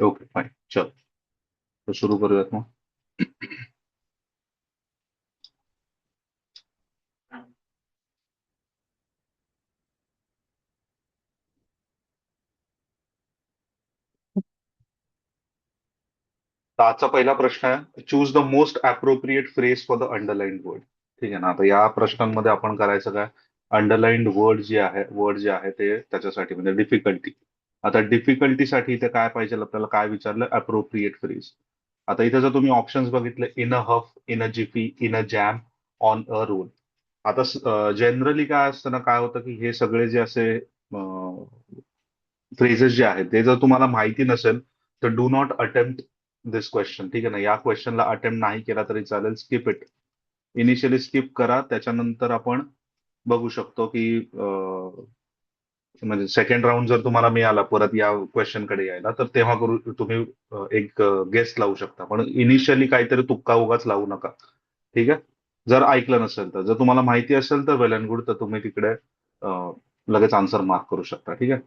Okay fine, चल तर सुरू करूयात मग. तर आजचा पहिला प्रश्न आहे, choose the most appropriate phrase for the underlined word. ठीक आहे ना. आता या प्रश्नांमध्ये आपण करायचं काय, अंडरलाइंड वर्ड जे आहे ते त्याच्यासाठी म्हणजे डिफिकल्टी. आता डिफिकल्टीसाठी इथे काय पाहिजे आपल्याला, काय विचारलं, अप्रोप्रिएट फ्रेज. आता इथे जर तुम्ही ऑप्शन्स बघितले, in a huff, in a jiffy, in a jam, on a roll. आता जनरली काय असतं ना, काय होतं की हे सगळे जे असे फ्रेजेस जे आहेत ते जर तुम्हाला माहिती नसेल तर do not attempt this question. ठीक आहे ना. या क्वेश्चनला अटेम्प्ट नाही केला तरी चालेल, स्किप इट. इनिशियली स्किप करा, त्याच्यानंतर आपण बघू शकतो की म्हणजे सेकंड राऊंड जर तुम्हाला मिळाला परत या क्वेश्चन कडे यायला, तर तेव्हा करू तुम्ही एक गेस्ट लावू शकता, पण इनिशियली काहीतरी तुक्का उगाच लावू नका. ठीक आहे. जर ऐकलं नसेल तर, जर तुम्हाला माहिती असेल तर वेल अँड गुड, तर तुम्ही तिकडे लगेच आन्सर मार्क करू शकता. ठीक आहे.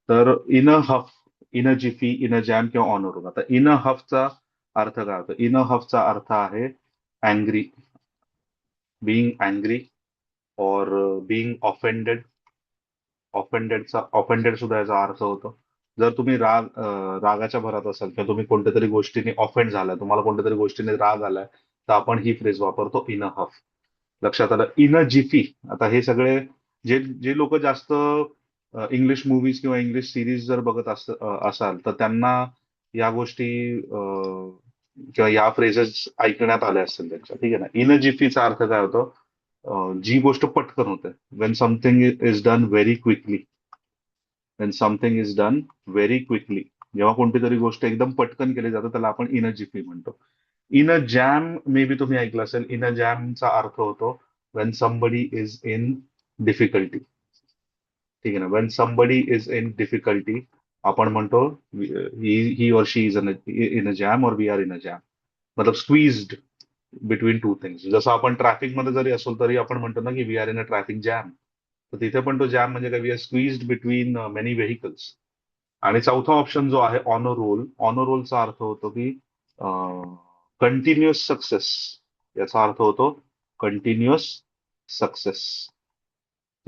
तर in a huff, in a jiffy, in a jam किंवा ऑन रोड. आता इन अ हफचा अर्थ काय होतो? इन अ हफचा अर्थ आहे अँग्री, बिईंग अँग्री, और बिईंग ऑफेंडेड. ऑफेंडेड सुद्धा याचा अर्थ होतो. जर तुम्ही रागाच्या भरात असाल किंवा तुम्ही कोणत्या तरी गोष्टीने ऑफेंड झालाय, तुम्हाला कोणत्या तरी गोष्टीने राग आलाय, तर आपण ही फ्रेज वापरतो, इन अ हफ. लक्षात आलं. In a Zifi. आता हे सगळे जे जे लोक जास्त इंग्लिश मूव्हीज किंवा इंग्लिश सिरीज जर बघत असाल, तर त्यांना या गोष्टी किंवा या फ्रेजेस ऐकण्यात आल्या असतील त्यांच्या. ठीक आहे ना. इन अ जिफीचा अर्थ काय होतो? जी गोष्ट पटकन होते. Wien something is done very quickly. Wien something is done very quickly. जेव्हा कोणती तरी गोष्ट एकदम पटकन केली जाते त्याला आपण इन अ जिफी म्हणतो. In a jam may be तुम्ही ऐकलं असेल. इन अ जॅमचा अर्थ होतो when somebody is in difficulty. ठीक आहे ना. When somebody is in difficulty आपण म्हणतो he or she is in a jam, or we are in a jam. मतलब स्क्वीज्ड बिटवीन टू थिंग्स. जसं आपण ट्रॅफिक मध्ये जरी असलो तरी आपण म्हणतो ना की we are in a traffic jam. तर तिथे पण तो जॅम म्हणजे काय, we are squeezed between many vehicles. आणि चौथा ऑप्शन जो आहे on a roll. On a रोलचा अर्थ होतो की कंटिन्युअस सक्सेस. याचा अर्थ होतो कंटिन्युअस सक्सेस.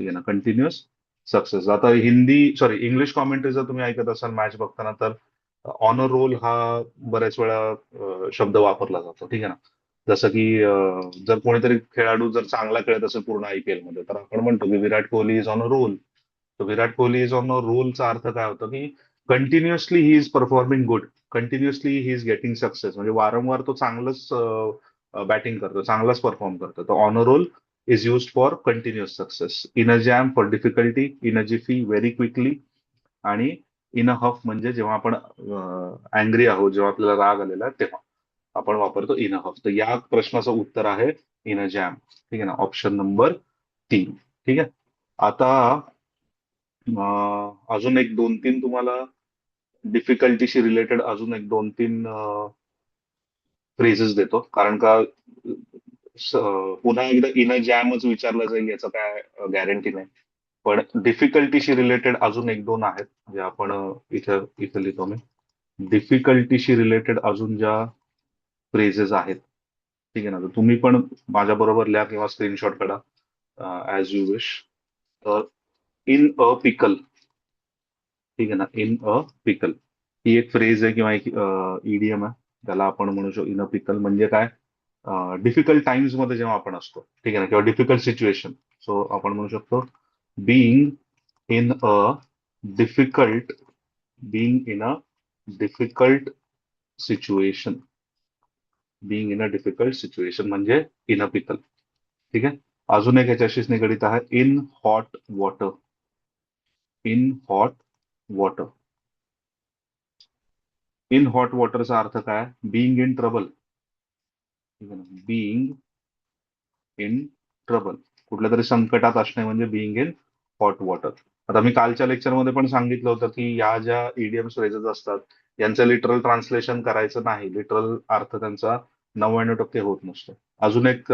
ठीक आहे ना. Continuous success. आता हिंदी, सॉरी, इंग्लिश कॉमेंट्री जर तुम्ही ऐकत असाल मॅच बघताना, तर ऑन अ रोल हा बऱ्याच वेळा शब्द वापरला जातो. ठीक आहे ना. जसं की जर कोणीतरी खेळाडू जर चांगला खेळत असेल पूर्ण आयपीएल मध्ये, तर आपण म्हणतो की Virat Kohli is on a roll. तर Virat Kohli is on a रोलचा अर्थ काय होतो की continuously he is performing good, continuously he is getting success, म्हणजे वारंवार तो चांगलंच बॅटिंग करतो, चांगलाच परफॉर्म करतो. तर on a roll is used for continuous success. In a jam for difficulty, in a jiffy very quickly, आणि इन अ हफ म्हणजे जेव्हा आपण अँग्री आहोत, जेव्हा आपल्याला राग आलेला आहे, तेव्हा आपण वापरतो इन अ हफ. तर या प्रश्नाचं उत्तर आहे इन अ जॅम. ठीक आहे ना. Option number 3. ठीक आहे. आता अजून एक दोन तीन तुम्हाला डिफिकल्टीशी रिलेटेड अजून एक दोन तीन फ्रेजेस देतो, कारण का पुन्हा एकदा इन अ जॅमच विचारलं जाईल याचं काय गॅरंटी नाही. पण डिफिकल्टीशी रिलेटेड अजून एक दोन आहेत जे आपण इथं इथं लिहितो मी. डिफिकल्टीशी रिलेटेड अजून ज्या फ्रेजेस आहेत. ठीक आहे ना. तर तुम्ही पण माझ्या बरोबर लिहा किंवा स्क्रीनशॉट काढा, ऍज यू विश. तर इन अ पिकल. ठीक आहे ना. इन अ पिकल ही एक फ्रेज आहे किंवा एक इडियम आहे. त्याला आपण म्हणू शकतो इन अ पिकल म्हणजे काय, डिफिकल्ट टाइम्स मध्ये जेव्हा आपण असतो, ठीक आहे ना, किंवा डिफिकल्ट सिच्युएशन. सो आपण म्हणू शकतो being in a difficult, being in a difficult situation. Being in a difficult situation म्हणजे इन अ पिकल. ठीक आहे. अजून एक याच्याशीच निगडीत आहे, in hot water. In hot water. In hot वॉटरचा अर्थ काय, बिईंग इन ट्रबल. ठीक आहे ना. बिईंग इन ट्रबल, कुठल्या तरी संकटात असणे म्हणजे बिईंग इन हॉट वॉटर. आता मी कालच्या लेक्चरमध्ये पण सांगितलं होतं की या ज्या इडियम्स फ्रेजेस असतात यांचं लिटरल ट्रान्सलेशन करायचं नाही, लिटरल अर्थ त्यांचा 99% होत नसतो. अजून एक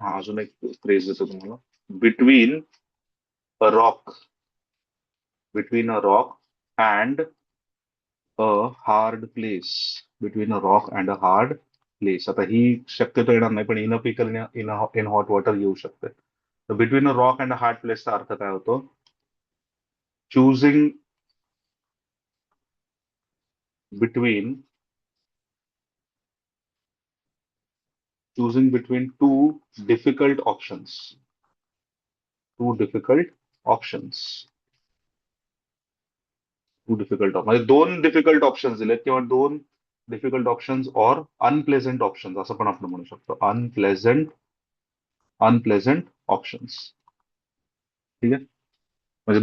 हा अजून एक फ्रेज देतो तुम्हाला, between a rock. Between a rock and a hard place. Between a rock and a hard place. आता ही शक्यतो येणार नाही, पण in a pickle in hot water येऊ शकते. तर between a rock and a hard प्लेसचा अर्थ काय होतो? Choosing between two difficult options. Two difficult options. Two difficult म्हणजे दोन डिफिकल्ट ऑप्शन्स दिलेत, किंवा दोन difficult options or unpleasant options असं पण आपण म्हणू शकतो. Unpleasant options. ठीक आहे. म्हणजे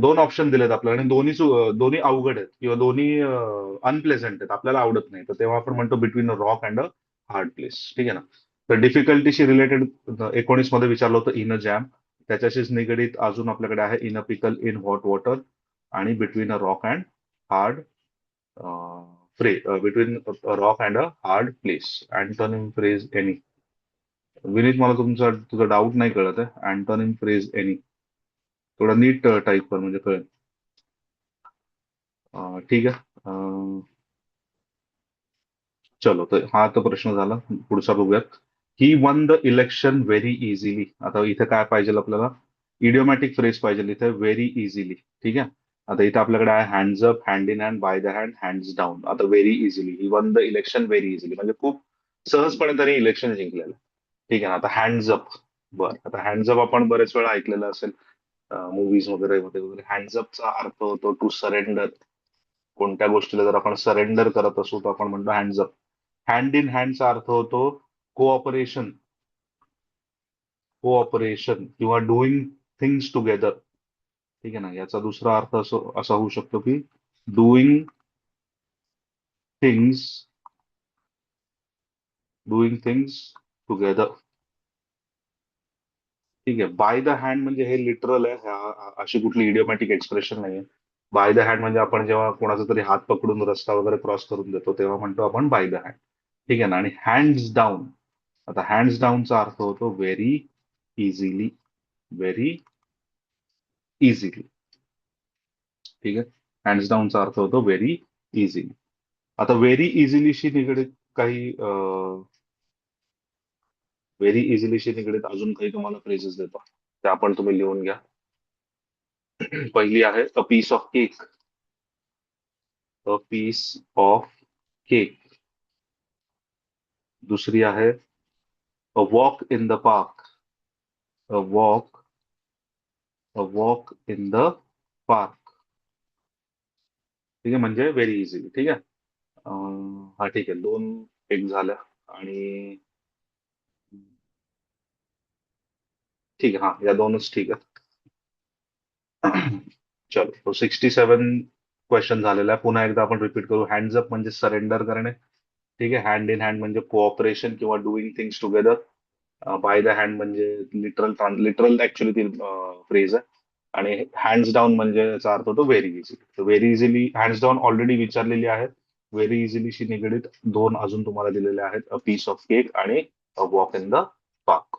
दोन ऑप्शन दिलेत आपल्याला, आणि दोन्ही अवघड आहेत किंवा दोन्ही अनप्लेझंट आहेत, आपल्याला आवडत नाही. तर तेव्हा आपण म्हणतो between a rock and a hard place. ठीक आहे ना. तर डिफिकल्टीशी रिलेटेड 19 मध्ये विचारलं होतं इन अ जॅम. त्याच्याशीच निगडीत अजून आपल्याकडे आहे in a pickle in hot water, आणि between a rock and hard between rock and a hard place. Antonym phrase any. Vineet, मला तुझा डाऊट नाही कळत आहे. अँटोनिम फ्रेज एनी थोडा नीट टाईप कर म्हणजे कळेल. ठीक आहे. चलो, तर हा तर प्रश्न झाला. पुढचा बघूयात. He won the election very easily. आता इथे काय पाहिजे आपल्याला? इडिओमॅटिक फ्रेज पाहिजे इथे, व्हेरी इझिली. ठीक आहे. आता इथे आपल्याकडे आहे hands up, hand in hand, by the hand, hands down. आता very easily, he won the election very easily म्हणजे खूप सहजपणे त्यांनी इलेक्शन जिंकलेलं. ठीक आहे ना. आता हँड्स अप. बरं, आता हँड्स अप आपण बरेच वेळा ऐकलेलं असेल मूवीज वगैरे मध्ये वगैरे. हँड्स अपचा अर्थ होतो टू सरेंडर. कोणत्या गोष्टीला जर आपण सरेंडर करत असू तर आपण म्हणतो हँड्स अप. हँड इन हँडचा अर्थ होतो कोऑपरेशन. कोऑपरेशन किंवा डुईंग थिंग्स टुगेदर. ठीक आहे ना. याचा दुसरा अर्थ असा होऊ शकतो की doing things doing things together. ठीक आहे. बाय द हँड म्हणजे हे लिटरल आहे, अशी कुठली इडिओमॅटिक एक्सप्रेशन नाहीये. बाय द हँड म्हणजे आपण जेव्हा कोणाचा तरी हात पकडून रस्ता वगैरे क्रॉस करून देतो तेव्हा म्हणतो आपण बाय द हँड. ठीक आहे ना. आणि हँड्स डाऊन. आता हँड्स डाऊनचा अर्थ होतो व्हेरी इझिली. Very easily. ठीक आहे. हँड्स डाऊनचा अर्थ होतो व्हेरी इझिली. आता व्हेरी इझिलीशी निगडीत काही व्हेरी इझिलीशी निगडीत अजून काही तुम्हाला फ्रेजेस देतो, त्या आपण तुम्ही लिहून घ्या. पहिली आहे a piece of cake. A piece of cake. दुसरी आहे a walk in the park. A walk in the park. ठीक आहे, म्हणजे व्हेरी इझिली. ठीक आहे. हा ठीक आहे. दोन एक झाल्या. आणि ठीक आहे, हा या दोनच ठीक आहे. चलो, तो 67 क्वेश्चन झालेला आहे. पुन्हा एकदा आपण रिपीट करू. हँड्स अप म्हणजे सरेंडर करणे. ठीक आहे. हँड इन हँड म्हणजे कोऑपरेशन किंवा doing things together. By the hand म्हणजे लिटरल ऍक्च्युली ती फ्रेज आहे. आणि हँड्स डाऊन म्हणजे याचा अर्थ होतो व्हेरी इझिली. तर very easily, hands down already विचारलेली आहेत. व्हेरी इझिलीशी निगडीत दोन अजून तुम्हाला दिलेले आहेत, अ पीस ऑफ केक आणि अ वॉक इन द पार्क.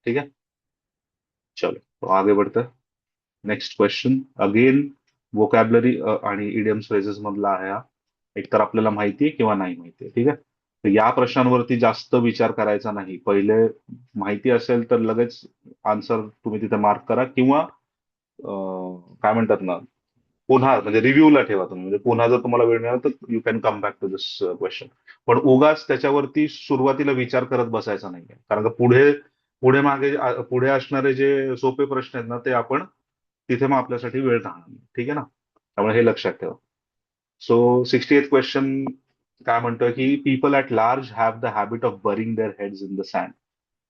ठीक है. चलो, तो आगे बढ़ते हैं. नेक्स्ट क्वेश्चन अगेन वोकॅबलरी आणि इडियम्स फ्रेजेस मधला आहे हा. एकतर आपल्याला माहिती आहे किंवा नाही माहिती आहे. ठीक आहे. तर या प्रश्नांवरती जास्त विचार करायचा नाही. पहिले माहिती असेल तर लगेच आन्सर तुम्ही तिथे मार्क करा, किंवा काय म्हणतात ना, पुन्हा म्हणजे रिव्ह्यूला ठेवा तुम्ही. म्हणजे पुन्हा जर तुम्हाला वेळ मिळाला तर you can come back to this question. पण उगाच त्याच्यावरती सुरुवातीला विचार करत बसायचा नाही. कारण का पुढे पुढे मागे पुढे असणारे जे सोपे प्रश्न आहेत ना, ते आपण तिथे मग आपल्यासाठी वेळ राहणार नाही. ठीक आहे ना. त्यामुळे हे लक्षात ठेवा. सो 68 क्वेश्चन काय म्हणतोय की people at large have the habit of burying their heads in the sand.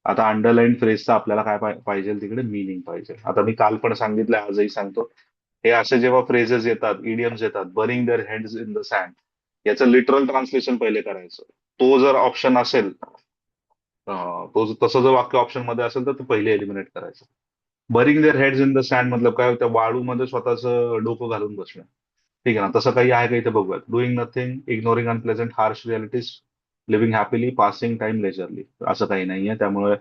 आता अंडरलाईन फ्रेजचा आपल्याला काय पाहिजे तिकडे? मिनिंग पाहिजे. आता मी काल पण सांगितलं, आजही सांगतो. हे असे जेव्हा फ्रेजेस येतात, इडियम्स येतात, burying their heads in the sand, याचं लिटरल ट्रान्सलेशन पहिले करायचं. तो जर ऑप्शन असेल, तसं जर वाक्य ऑप्शन मध्ये असेल तर ते पहिले एलिमिनेट करायचं. Burying their heads in the sand मतलब काय? त्या वाळूमध्ये स्वतःचं डोकं घालून बसणं. ठीक आहे ना. तसं काही आहे का इथे बघूयात. Doing nothing, ignoring unpleasant harsh realities, living happily, passing time leisurely. असं काही नाहीये, त्यामुळे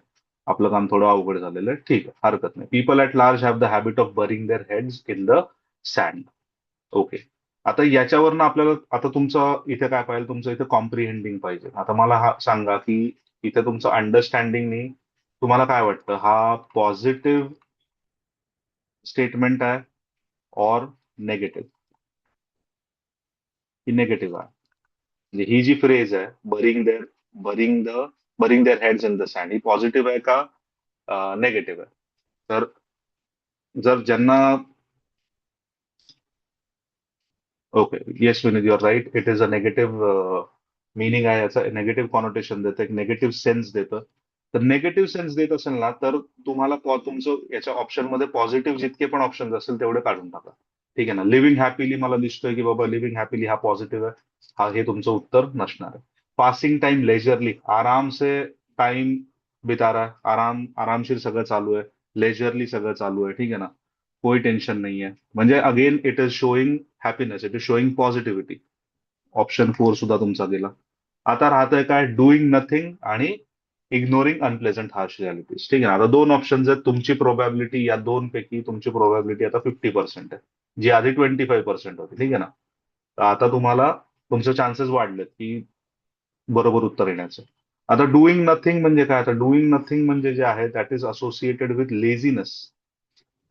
आपलं काम थोडं अवघड झालेलं आहे. ठीक आहे, हरकत नाही. People at large have the habit of burying their heads in the sand. Okay. आता याच्यावरनं आपल्याला आता तुमचं इथे काय पाहिजे, तुमचं इथे कॉम्प्रिहेंडिंग पाहिजे. आता मला हा सांगा की इथे तुमचं अंडरस्टँडिंगनी तुम्हाला काय वाटतं, हा पॉझिटिव्ह स्टेटमेंट आहे और नेगेटिव्ह, ही नेगेटिव्ह आहे? म्हणजे ही जी फ्रेज आहे, burying the burying their heads in the sand, ही पॉझिटिव्ह आहे का नेगेटिव्ह आहे? तर जर ज्यांना okay, yes Vineet, your right, it is a negative meaning आहे याचा, निगेटिव्ह कॉनोटेशन देतं, एक निगेटिव्ह सेन्स देतं. तर निगेटिव्ह सेन्स देत असेल ना, तर तुम्हाला तुमचं याच्या ऑप्शनमध्ये पॉझिटिव्ह जितके पण ऑप्शन असतील तेवढे काढून टाका. ठीक आहे ना. लिव्हिंग हॅपीली मला दिसतोय की बाबा लिव्हिंग हॅपीली हा पॉझिटिव्ह आहे, हा हे तुमचं उत्तर नसणार आहे. पासिंग टाइम लेजरली, आराम से टाइम बिता रहा है, आरामशीर सगळं चालू आहे, लेजरली सगळं चालू आहे, ठीक आहे ना, कोई टेन्शन नाही आहे. म्हणजे again it is showing happiness, it is showing positivity. Option 4 सुद्धा तुमचा गेला. आता राहतंय काय, डुईंग नथिंग आणि इग्नोरिंग अनप्लेझंट हार्श रियालिटीज. ठीक आहे ना. आता दोन ऑप्शन आहेत, तुमची प्रोबॅबिलिटी या दोन पैकी तुमची प्रोबॅबिलिटी आता 50% आहे, जी आधी 25% होती. ठीक आहे ना. तर आता तुम्हाला तुमचे चान्सेस वाढलेत की बरोबर उत्तर येण्याचं. आता डुईंग नथिंग म्हणजे काय, आता डुईंग नथिंग म्हणजे जे आहे that is associated with laziness,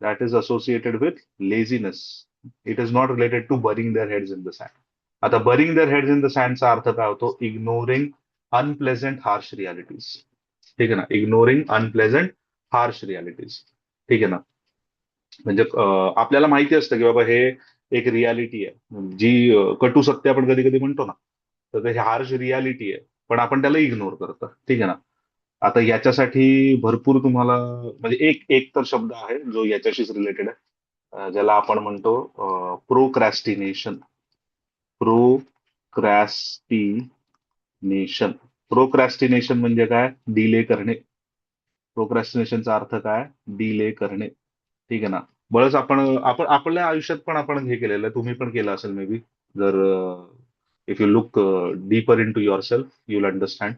that is associated with laziness. It is not related to burying their heads in the sand. आता burying their heads in the सँडचा अर्थ काय होतो, इग्नोरिंग अनप्लेझंट हार्श रियालिटीज. ठीक आहे ना, इग्नोरिंग अनप्लेझंट हार्श रियालिटीज. ठीक आहे ना. म्हणजे आपल्याला माहिती असतं की बाबा हे एक रियालिटी आहे, जी कटू सत्य आपण कधी कधी म्हणतो ना, तर ते हार्श रियालिटी आहे, पण आपण त्याला इग्नोर करतो. ठीक आहे ना. आता याच्यासाठी भरपूर तुम्हाला, म्हणजे एक एक तर शब्द आहे जो याच्याशीच रिलेटेड आहे, ज्याला आपण म्हणतो प्रोक्रॅस्टिनेशन. प्रोक्रॅस्टिनेशन. प्रोक्रॅस्टिनेशन म्हणजे काय, डिले करणे. प्रोक्रॅस्टिनेशनचा अर्थ काय, डिले करणे. ठीक आहे ना. बरंच आपण आपण आपल्या आयुष्यात पण आपण हे केलेलं आहे, तुम्ही पण केलं असेल मे बी. जर if you look deeper into yourself, you will understand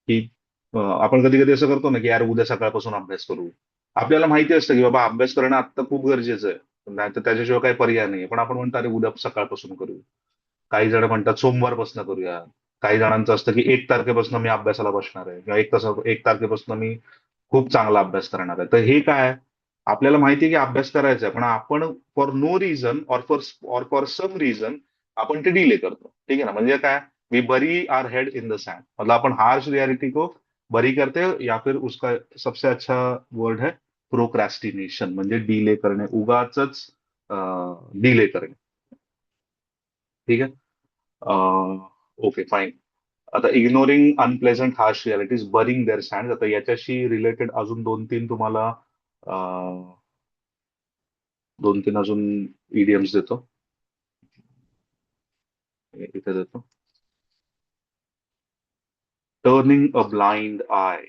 की आपण कधी कधी असं करतो ना की यार उद्या सकाळपासून अभ्यास करू. आपल्याला माहिती असतं की बाबा अभ्यास करणं आता खूप गरजेचं आहे, नाही तर त्याच्याशिवाय काही पर्याय नाही, पण आपण म्हणतो अरे उद्या सकाळपासून करू. काही जण म्हणतात सोमवारपासून करूया. काही जणांचं असतं की 1 तारखेपासून मी अभ्यासाला बसणार आहे, किंवा 1 तारखेपासून मी खूप चांगला अभ्यास करणार आहे. तर हे काय, आपल्याला माहिती आहे की अभ्यास करायचा आहे, पण आपण फॉर नो रिझन और फॉर सम रिझन आपण ते डिले करतो. ठीक आहे ना. म्हणजे काय, we bury our head in the sand, मतलब आपण हार्श रियलिटी को बरी करते हैं, या फिर उसका सबसे अच्छा वर्ड है प्रोक्रॅस्टिनेशन, म्हणजे डिले करणे, उगाच डिले करणे. ठीक आहे. Okay fine. आता ignoring unpleasant harsh realities, burying their sand, आता याच्याशी रिलेटेड अजून दोन तीन तुम्हाला दोन तीन अजून इडियम्स देतो. इथे देतो. Turning a blind I.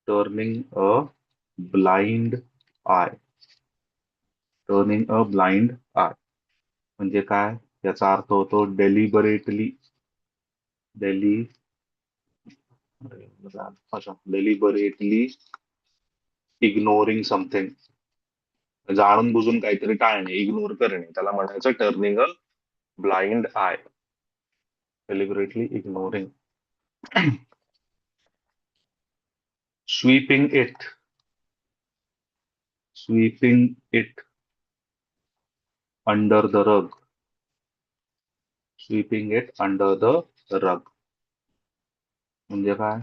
Turning a blind I. Turning a blind I म्हणजे काय, याचा अर्थ होतो डेलिबरेटली, डेली अच्छा डेलिबरेटली इग्नोरिंग समथिंग. जाणून बुजून काहीतरी टाळणे, इग्नोर करणे, त्याला म्हणायचं turning a blind I. Deliberately ignoring. Sweeping it. Sweeping it under the रग. स्वीपिंग इट अंडर द रग म्हणजे काय,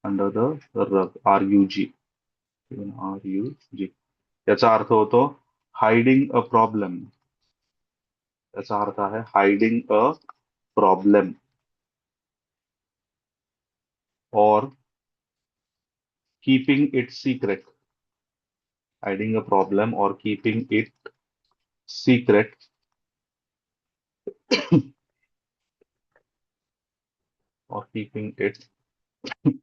अंडर द रग, RUG, RUG. याचा अर्थ होतो हायडिंग अ प्रॉब्लेम. याचा अर्थ आहे hiding a problem or keeping it secret. Hiding a problem or keeping it secret. Or keeping it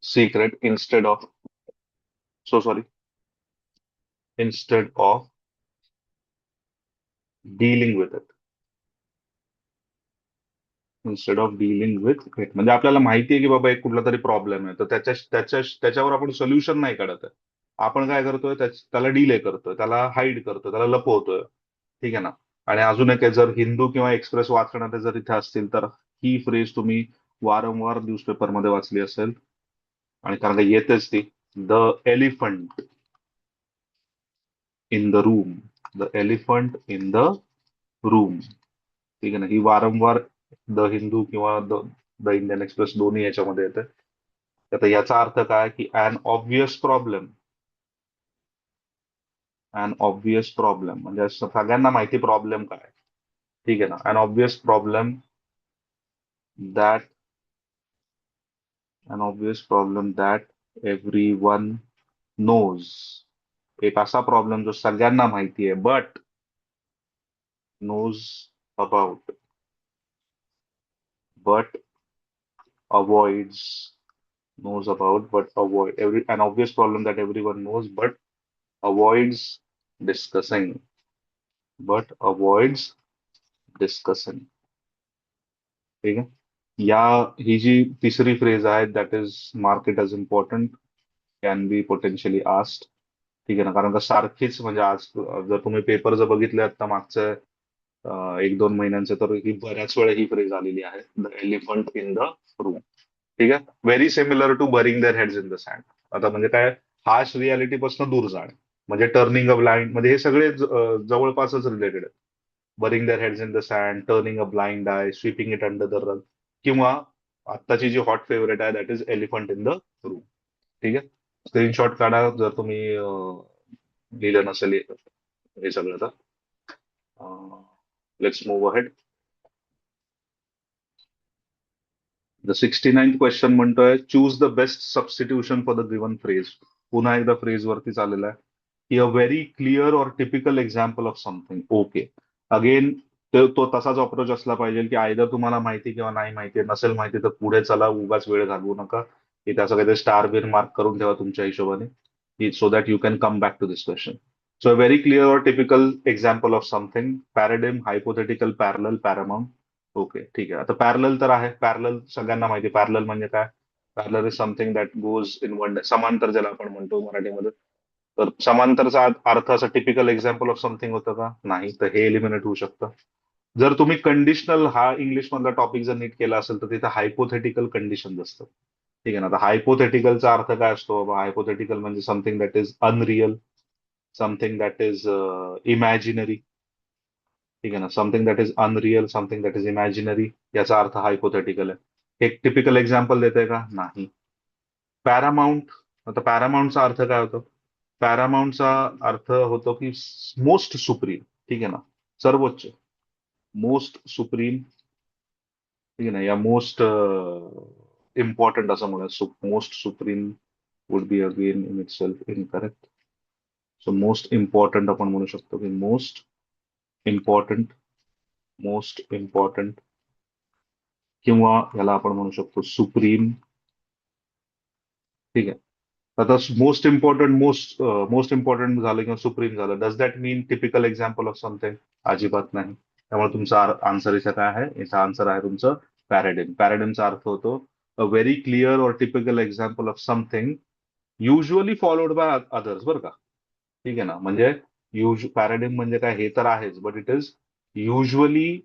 secret instead of, so sorry, instead of dealing with it. Instead of dealing with it म्हणजे आपल्याला माहिती आहे की बाबा एक कुठला तरी problem आहे, तर त्याच्यावर आपण सोल्युशन नाही काढत आहे. आपण काय करतोय, त्याला डिले करतोय, त्याला हाईड करतोय, त्याला लपवतोय. ठीक आहे ना. आणि अजून एक आहे, जर हिंदू किंवा एक्सप्रेस वाचणारे जर इथे असतील तर ही फ्रेज तुम्ही वारंवार न्यूजपेपरमध्ये वाचली असेल, आणि कारण का येतेच ती, the elephant in the room, the elephant in the room. ठीक आहे ना, ही वारंवार द हिंदू किंवा द द इंडियन एक्सप्रेस दोन्ही याच्यामध्ये येते. आता याचा अर्थ काय की an obvious problem, an obvious problem म्हणजे सगळ्यांना माहिती प्रॉब्लेम काय. ठीक आहे ना, an obvious problem that, an obvious problem that everyone knows. एक असा प्रॉब्लेम जो सगळ्यांना माहिती आहे but knows about, but avoids, knows about but avoid every an obvious problem that everyone knows but avoids discussing, but avoids discussing. ठीक आहे, या ही जी तिसरी फ्रेज आहे that is mark it as important, can be potentially asked. ठीक आहे ना, कारण का सारखीच म्हणजे आज जर तुम्ही पेपर जर बघितले आता मागच्या 1-2 महिन्यांचे, तर ही बऱ्याच वेळा ही फ्रेज आलेली आहे, the elephant in the room. ठीक आहे, very similar to burying their heads in the sand. आता म्हणजे काय, हार्श रियालिटीपासून दूर जाणे, म्हणजे टर्निंग अ ब्लाइंड, म्हणजे हे सगळे जवळपासच रिलेटेड आहेत. Burying their heads in the sand, turning a blind eye, sweeping it under the rug, किंवा आत्ताची जी हॉट फेवरेट आहे that is elephant in the room. ठीक आहे, स्क्रीनशॉट काढा जर तुम्ही लिहिलं नसेल हे सगळं तर. Let's move ahead. The 69th question म्हणतोय, choose the best substitution for the given phrase. पुन्हा एकदा फ्रेज वरतीच आलेला आहे की अ व्हेरी क्लिअर और typical example of something. Okay, again तो तसाच अप्रोच असला पाहिजे की आयदर तुम्हाला माहिती किंवा नाही माहिती, नसेल माहिती तर पुढे चला, उगाच वेळ घालवू नका, की त्याचं काहीतरी स्टार बिर मार्क करून ठेवा तुमच्या हिशोबाने, so that you can come back to this question. So a very clear और typical example of something, paradigm, hypothetical, parallel, paramount. Okay, ठीक आहे, आता पॅरलल तर आहे, पॅरलल सगळ्यांना माहिती. पॅरलल म्हणजे काय, parallel is something that goes in one, समांतर ज्याला आपण म्हणतो मराठीमध्ये. तर समांतरचा अर्थ असा टिपिकल एक्झाम्पल ऑफ समथिंग होतं का, नाही, तर हे एलिमिनेट होऊ शकतं. जर तुम्ही कंडिशनल हा इंग्लिश मधला टॉपिक जर नीट केला असेल तर तिथे हायपोथेटिकल कंडिशन असतं. ठीक आहे ना, आता हायपोथेटिकलचा अर्थ काय असतो, हायपोथेटिकल म्हणजे something that is unreal, something that is imaginary. ठीक आहे ना, something that is unreal, something that is imaginary, याचा अर्थ हायपोथेटिकल आहे. एक टिपिकल एक्झाम्पल देते का, नाही. पॅरामाउंट, आता पॅरामाउंटचा अर्थ काय होतो, पॅरामाउंटचा अर्थ होतो की मोस्ट सुप्रीम. ठीक आहे ना, सर्वोच्च, मोस्ट सुप्रीम. ठीक आहे ना, या मोस्ट इम्पॉर्टंट असं म्हणूया, most supreme would be again in it self incorrect. So most important आपण म्हणू शकतो की मोस्ट इम्पॉर्टंट, मोस्ट इम्पॉर्टंट, किंवा याला आपण म्हणू शकतो सुप्रीम. ठीक आहे, आता मोस्ट इम्पॉर्टंट, मोस्ट इम्पॉर्टंट झालं किंवा सुप्रीम झालं, does that mean typical example of something? अजिबात नाही. त्यामुळे तुमचा आन्सर इथं काय आहे, याचा आन्सर आहे तुमचं पॅरेडिम. पॅरेडिमचा अर्थ होतो अ व्हेरी क्लिअर और typical example of something usually followed by others, बरं का. ठीक आहे ना, म्हणजे पॅरेडिम म्हणजे काय, हे तर आहेच, but it is usually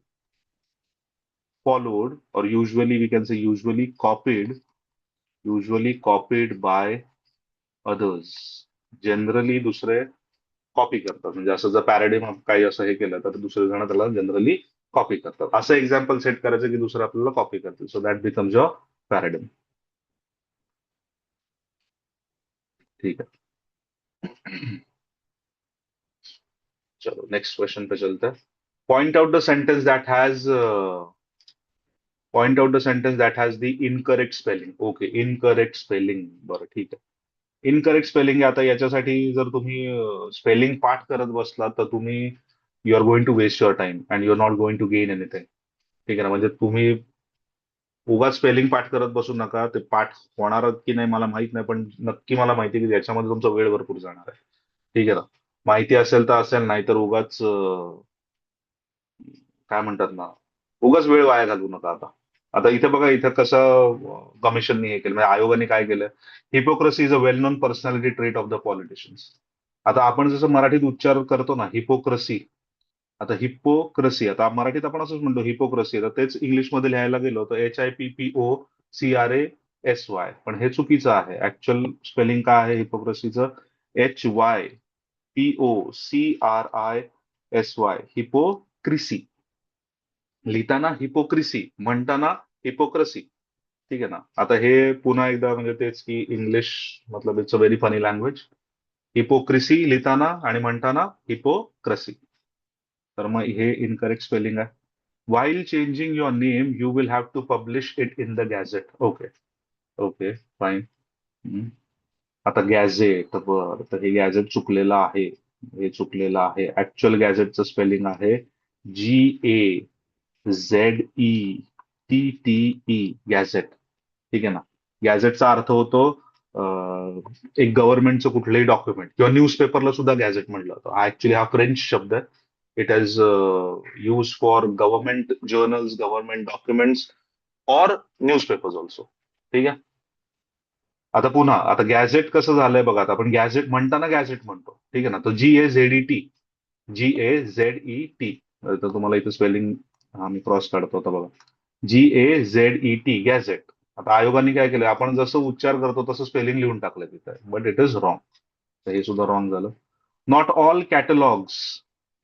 followed और usually we can say usually copied by others. Generally दुसरे कॉपी करतात, म्हणजे असं जर पॅरेडिम काही असं हे केलं तर दुसरे जण त्याला जनरली कॉपी करतात. असं एक्झाम्पल सेट करायचं की दुसरं आपल्याला कॉपी करतील, सो दॅट बिकम्स युअर पॅरेडिम. ठीक है, चलो नेक्स्ट क्वेश्चन पे चलते हैं. Point out the sentence that has point out the sentence that has the incorrect spelling. Okay, incorrect spelling, बरं ठीक आहे. इनकरेक्ट स्पेलिंग, आता याच्यासाठी जर तुम्ही स्पेलिंग पाठ करत बसलात तर तुम्ही, you are going to waste your time and you are not going to gain anything. ठीक आहे ना, म्हणजे तुम्ही उगाच स्पेलिंग पाठ करत बसू नका. ते पाठ होणार की नाही मला माहित नाही, पण नक्की मला माहिती आहे की याच्यामध्ये तुमचा वेळ भरपूर जाणार आहे. ठीक आहे ना, माहिती असेल तर असेल, नाही तर उगाच काय म्हणतात ना, उगाच वेळ वाया घालवू नका. आता आता इथे बघा, इथं कसं कमिशननी हे केलं, म्हणजे आयोगाने काय केलं, hypocrisy is a well non personality trait of the politicians. आता आपण जसं मराठीत उच्चार करतो ना, हिपोक्रेसी, आता हिपोक्रसी, आता मराठीत आपण असंच म्हणतो हिपोक्रसी, तर तेच इंग्लिशमध्ये लिहायला गेलो तर HIPPOCRASY, पण हे चुकीचं आहे. ऍक्च्युअल स्पेलिंग काय आहे हिपोक्रसीचं? HYPOCRISY, हिपोक्रिसी. लिहिताना हिपोक्रिसी, म्हणताना हिपोक्रसी. ठीक आहे ना. आता हे पुन्हा एकदा म्हणजे तेच की इंग्लिश मतलब it's a very funny language. Hypocrisy लिहिताना आणि म्हणताना हिपोक्रसी. तर मग हे इनकरेक्ट स्पेलिंग आहे. While changing your name you will have to publish it in the gazette. Okay. Okay. Fine. आता गॅझेट, बर, तर हे गॅझेट चुकलेलं आहे. हे चुकलेलं आहे. ऍक्च्युअल गॅझेटचं स्पेलिंग आहे GAZETTE, गॅझेट. ठीक आहे ना. गॅझेटचा अर्थ होतो एक गव्हर्नमेंटचं कुठलंही डॉक्युमेंट किंवा न्यूजपेपरला सुद्धा गॅझेट म्हटलं जातं. हा ऍक्च्युली हा फ्रेंच शब्द आहे. It is use for government journals, government documents और न्यूजपेपर्स ऑल्सो. ठीक आहे. आता पुन्हा आता गॅझेट कसं झालंय बघा. आता आपण गॅझेट म्हणताना गॅझेट म्हणतो. ठीक आहे ना. तो GAZET, GAZET. तर तुम्हाला इथं स्पेलिंग, हा मी क्रॉस काढतो आता बघा. GAZET, gadget. आता आयोगाने काय केलं, आपण जसं उच्चार करतो तसं स्पेलिंग लिहून टाकलं तिथं, बट इट इज रॉंग. तर हे सुद्धा रॉंग झालं. Not all catalogues.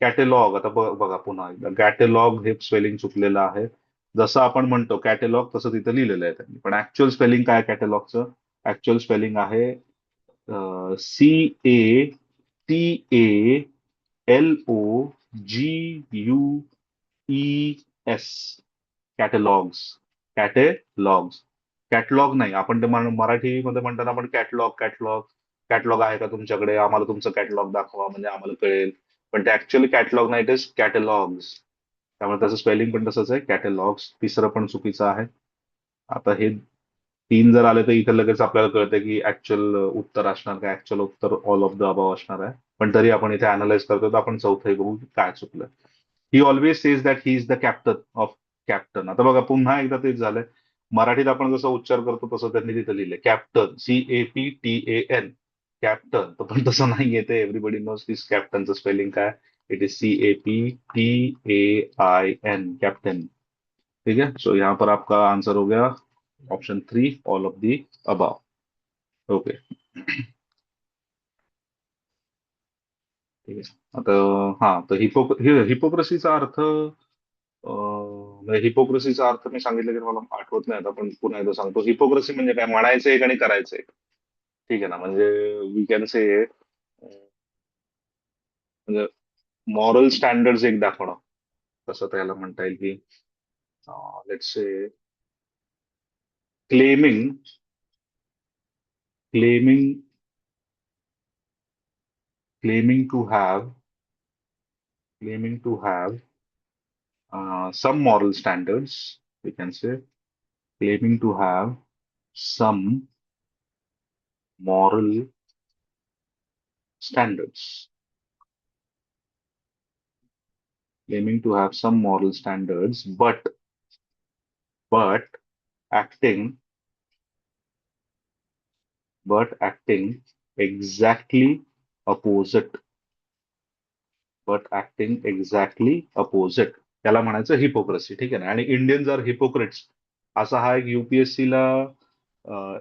कॅटेलॉग, आता बघा पुन्हा एकदा, कॅटेलॉग हे स्पेलिंग चुकलेलं आहे. जसं आपण म्हणतो कॅटेलॉग तसं तिथं लिहिलेलं आहे त्यांनी, पण ऍक्च्युअल स्पेलिंग काय कॅटेलॉगचं? ऍक्च्युअल स्पेलिंग आहे CATALOGUES, कॅटलॉग्स. कॅटेलॉग्स. कॅटलॉग नाही. आपण ते मराठीमध्ये म्हणताना आपण कॅटलॉग कॅटलॉग. कॅटलॉग आहे का तुमच्याकडे, आम्हाला तुमचं कॅटलॉग दाखवा म्हणजे आम्हाला कळेल. पण ते ऍक्च्युअली कॅटलॉग नाही, इट इज कॅटलॉग्स. त्यामुळे त्याचं स्पेलिंग पण तसंच आहे, कॅटलॉग्स. तिसरं पण चुकीचं आहे. आता हे 3 जर आले तर इथं लगेच आपल्याला कळतं की ऍक्च्युअल उत्तर असणार काय. ऍक्च्युअल उत्तर ऑल ऑफ द अबाव असणार आहे. पण तरी आपण इथे अनालाइज करतो तर आपण चौथंही बघू की काय चुकलं. ही always says that he is the captain of. Captain, आता बघा पुन्हा एकदा तेच झालंय. मराठीत आपण जसं उच्चार करतो तसं त्यांनी तिथे लिहिलंय कॅप्टन, CAPTAN, कॅप्टन. तर पण तसं नाही येते. Everybody knows this. कॅप्टनचं स्पेलिंग काय? It is CAPTAIN, captain. ठीक है. सो यहाँ पर आपका आंसर हो गया option 3, all of the above. Okay. ठीक आहे. आता हा, तर हिपोक्रेसीचा अर्थ, हिपोक्रेसीचा अर्थ मी सांगितलं की मला आठवत नाही आता, पण पुन्हा एकदा सांगतो. हिपोक्रेसी म्हणजे काय? म्हणायचं एक आणि करायचं एक. ठीक आहे ना. म्हणजे वी कॅन से म्हणजे मॉरल स्टँडर्ड्स एक दाखवणं. कसं त्याला म्हणता येईल की let's say claiming claiming claiming to have claiming to have some moral standards, we can say, claiming to have some moral standards, claiming to have some moral standards, but acting, acting exactly opposite, त्याला म्हणायचं hypocrisy. ठीक आहे ना. आणि Indians R Hippocrates, असा हा एक UPSC ला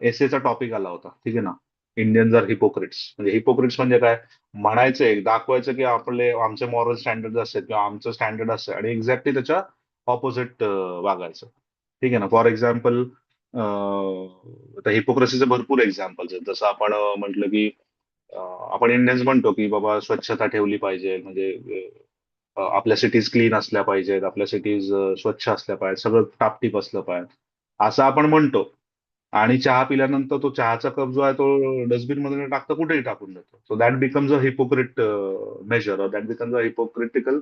एसेचा टॉपिक आला होता. ठीक आहे ना. इंडियन्स आर हिपोक्रेट्स म्हणजे, हिपोक्रेट्स म्हणजे काय? म्हणायचं एक, दाखवायचं की आमचे मॉरल स्टँडर्ड असतात किंवा आमचं स्टँडर्ड असतं आणि एक्झॅक्टली त्याच्या ऑपोजिट वागायचं. ठीक आहे ना. फॉर एक्झाम्पल, हिपोक्रेसीचे भरपूर एक्झाम्पल्स आहेत. जसं आपण म्हटलं की आपण इंडियन्स म्हणतो की बाबा स्वच्छता ठेवली पाहिजे, म्हणजे आपल्या सिटीज क्लीन असल्या पाहिजेत, आपल्या सिटीज स्वच्छ असल्या पाहिजेत, सगळं टापटीप असलं पाहिजे, असं आपण म्हणतो. आणि चहा पिल्यानंतर तो चहाचा कप जो आहे तो डस्टबिन मध्ये न टाकता कुठेही टाकून देतो. So that becomes a hypocrite major, that becomes a hypocritical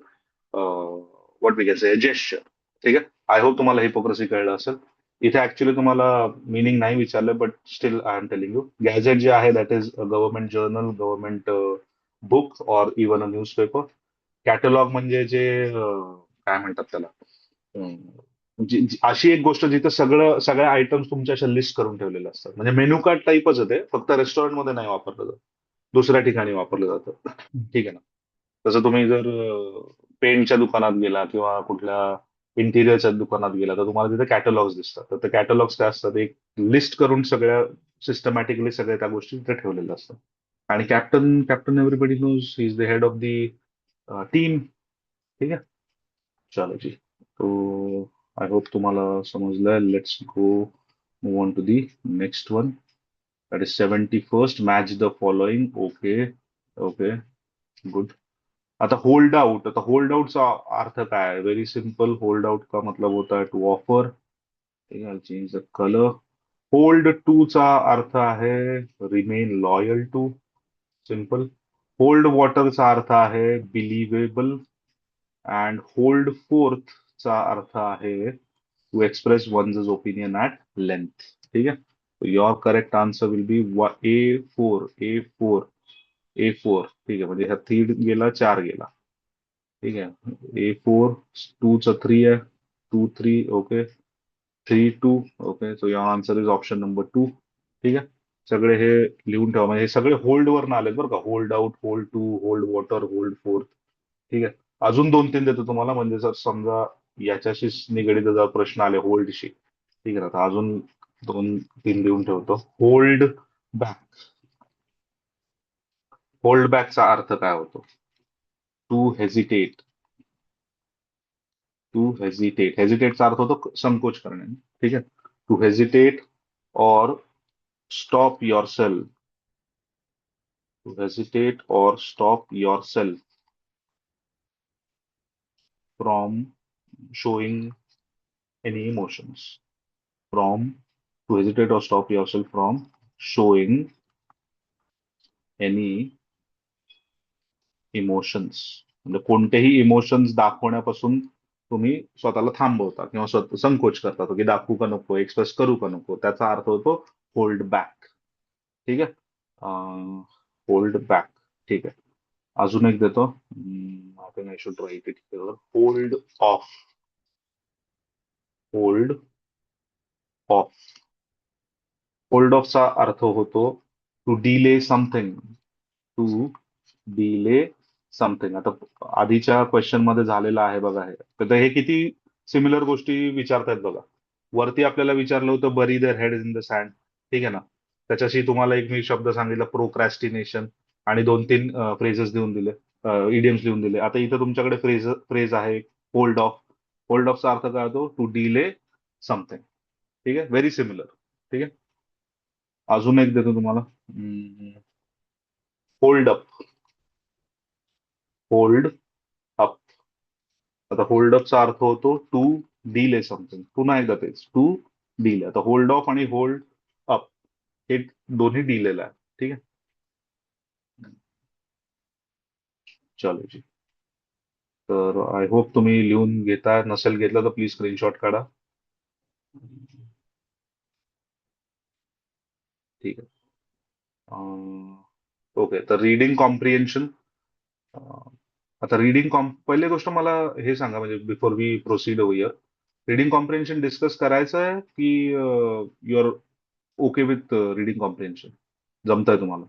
what we can say gesture. ठीक आहे. आय होप तुम्हाला हिपोक्रेसी कळलं असेल. इथे ऍक्च्युली तुम्हाला मिनिंग नाही विचारलं, but still I am telling you. Gadget जे आहे that is government journal, government book और इवन अ न्यूजपेपर. कॅटलॉग म्हणजे जे काय म्हणतात त्याला, अशी एक गोष्ट जिथे सगळ्या आयटम्स तुमच्या अशा लिस्ट करून ठेवलेल्या असतात. म्हणजे मेन्यू कार्ड टाईपच आहे ते, फक्त रेस्टॉरंटमध्ये नाही वापरलं जात, दुसऱ्या ठिकाणी वापरलं जातं. ठीक आहे ना. तसं तुम्ही जर पेंटच्या दुकानात गेला किंवा कुठल्या इंटिरियरच्या दुकानात गेला तर तुम्हाला तिथे कॅटलॉग्स दिसतात. तर ते कॅटलॉग्स काय असतात, एक लिस्ट करून सगळ्या सिस्टमॅटिकली सगळ्या त्या गोष्टी तिथे ठेवलेल्या असतात. आणि captain captain everybody knows he is the head of the team. ठीक आहे. चलो जी. तो आय होप तुम्हाला समजलंय. Let's go move on to the next one. That is 71st match the following. Okay. Okay. Good. आता होल्ड आउट. आता hold आउटचा अर्थ काय आहे? Very simple. होल्ड आउट का मतलब होता है to offer. Change the colour. Hold to चा अर्थ आहे remain loyal to. Simple. Hold वॉटरचा अर्थ आहे बिलिव्हेबल. अँड होल्ड फोर्थ चा अर्थ आहे to express one's opinion at length. ठीक आहे. Your correct answer will be A4. A4. A4. ठीक आहे. म्हणजे ह्या 3 गेला, 4 गेला. ठीक आहे. A4. 2 चा 3 आहे. 2 3. Okay. 3 2. Okay. So your answer is option number 2. ठीक आहे. सगळे हे लिहून ठेवा. म्हणजे हे सगळे होल्ड वर आलेत बरं का. Hold out, hold to, hold water, hold forth. ठीक आहे. अजून 2-3 देतो तुम्हाला, म्हणजे जर समजा याच्याशी निगडीत जर प्रश्न आले होल्डशी. ठीक आहे ना. तर अजून 2-3 देऊन ठेवतो. Hold back. होल्ड बॅकचा अर्थ काय होतो? To hesitate. To hesitate. हेजिटेटचा अर्थ होतो संकोच करणे. ठीक आहे. टू हेजिटेट और stop yourself. To hesitate और stop yourself from showing any emotions. From To hesitate or stop yourself from showing any emotions. म्हणजे कोणतेही इमोशन्स दाखवण्यापासून तुम्ही स्वतःला थांबवता किंवा स्वतः संकोच करता, की दाखवू का नको, एक्सप्रेस करू का नको. त्याचा अर्थ होतो होल्ड बॅक. ठीक आहे. Hold back. ठीक आहे. अजून एक देतो. I should write it. Hold off. Hold off. Hold ऑफचा अर्थ होतो to delay something. To delay something. आता आधीच्या क्वेश्चन मध्ये झालेलं आहे बघा हे. तर हे किती सिमिलर गोष्टी विचारतायत बघा. वरती आपल्याला विचारलं होतं bury their head in the sand. ठीक आहे ना. त्याच्याशी तुम्हाला एक मी शब्द सांगितला प्रोक्रॅस्टिनेशन. आणि 2-3 फ्रेजेस देऊन दिले, इडियम्स लिहून दिले. आता इथं तुमच्याकडे फ्रेज आहे होल्ड ऑफ. होल्ड ऑफचा अर्थ काय होतो? To delay something. ठीक आहे. Very similar. ठीक आहे. अजून एक देतो तुम्हाला. Hold up. Hold up. आता होल्ड अपचा अर्थ होतो टू डिले समथिंग. पुन्हा एकदा तेच टू डिले. आता होल्ड ऑफ आणि होल्ड अप हे दोन्ही दिलेलं आहे. ठीक आहे. चलो जी. तर आय होप तुम्ही लिहून घेता. नसेल घेतलं तर प्लीज स्क्रीनशॉट काढा. ठीक आहे. ओके. तर रीडिंग कॉम्प्रिहेन्शन. आता रीडिंग पहिली गोष्ट मला हे सांगा, म्हणजे बिफोर वी प्रोसीड होऊया, रीडिंग कॉम्प्रिहेन्शन डिस्कस करायचं आहे की your okay with reading comprehension? जमतंय तुम्हाला?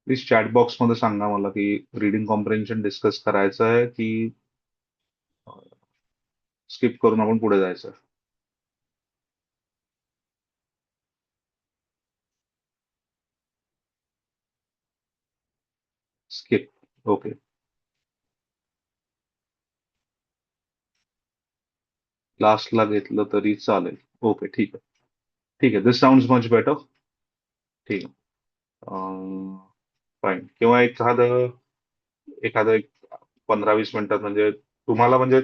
प्लीज चॅट बॉक्स मध्ये सांगा मला की रीडिंग कॉम्प्रिहेन्शन डिस्कस करायचं आहे की स्किप करून आपण पुढे जायचं. स्किप. ओके. लास्टला घेतलं तरी चालेल. ओके. ठीक आहे. ठीक आहे. दिस साऊंड मच बेटर. ठीक आहे. फाईन. किंवा एखादं एखादं एक 15-20 मिनिटात, म्हणजे तुम्हाला, म्हणजे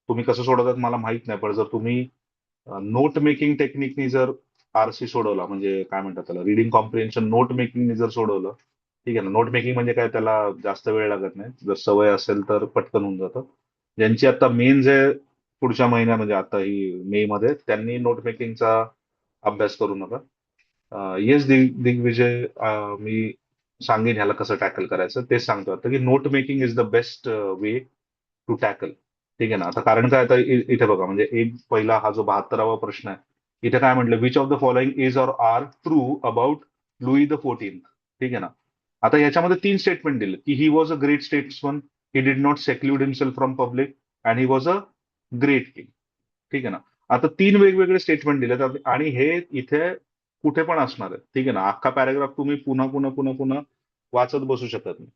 तुम्ही कसं सोडवतात मला माहित नाही, पण जर तुम्ही नोट मेकिंग टेक्निकनी जर आरसी सोडवला, म्हणजे काय म्हणतात त्याला, रिडिंग कॉम्प्रिहेन्शन नोट मेकिंगनी जर सोडवलं. ठीक आहे ना. नोट मेकिंग म्हणजे काय, त्याला जास्त वेळ लागत नाही. जर सवय असेल तर पटकन होऊन जातं. ज्यांची आता मेन्स आहे पुढच्या महिन्यात, म्हणजे आता ही मे मध्ये, त्यांनी नोट मेकिंगचा अभ्यास करू नका. येस दिग्विजय, मी सांगेन ह्याला कसं टॅकल करायचं. तेच सांगतो आता की note making is the best way to tackle. ठीक आहे ना. आता कारण काय, आता इथे बघा, म्हणजे एक पहिला हा जो 72वा प्रश्न आहे, इथे काय म्हटलं, which of the following is or are true about Louis the 14th. ठीक आहे ना. आता याच्यामध्ये 3 स्टेटमेंट दिले की he was a great statesman, he did not seclude himself from public, and he was a great king. ठीक आहे ना. आता 3 वेगवेगळे स्टेटमेंट दिलेत आणि हे इथे कुठे पण असणार आहे. ठीक आहे ना. अख्खा पॅराग्राफ तुम्ही पुन्हा पुन्हा पुन्हा पुन्हा वाचत बसू शकत नाही.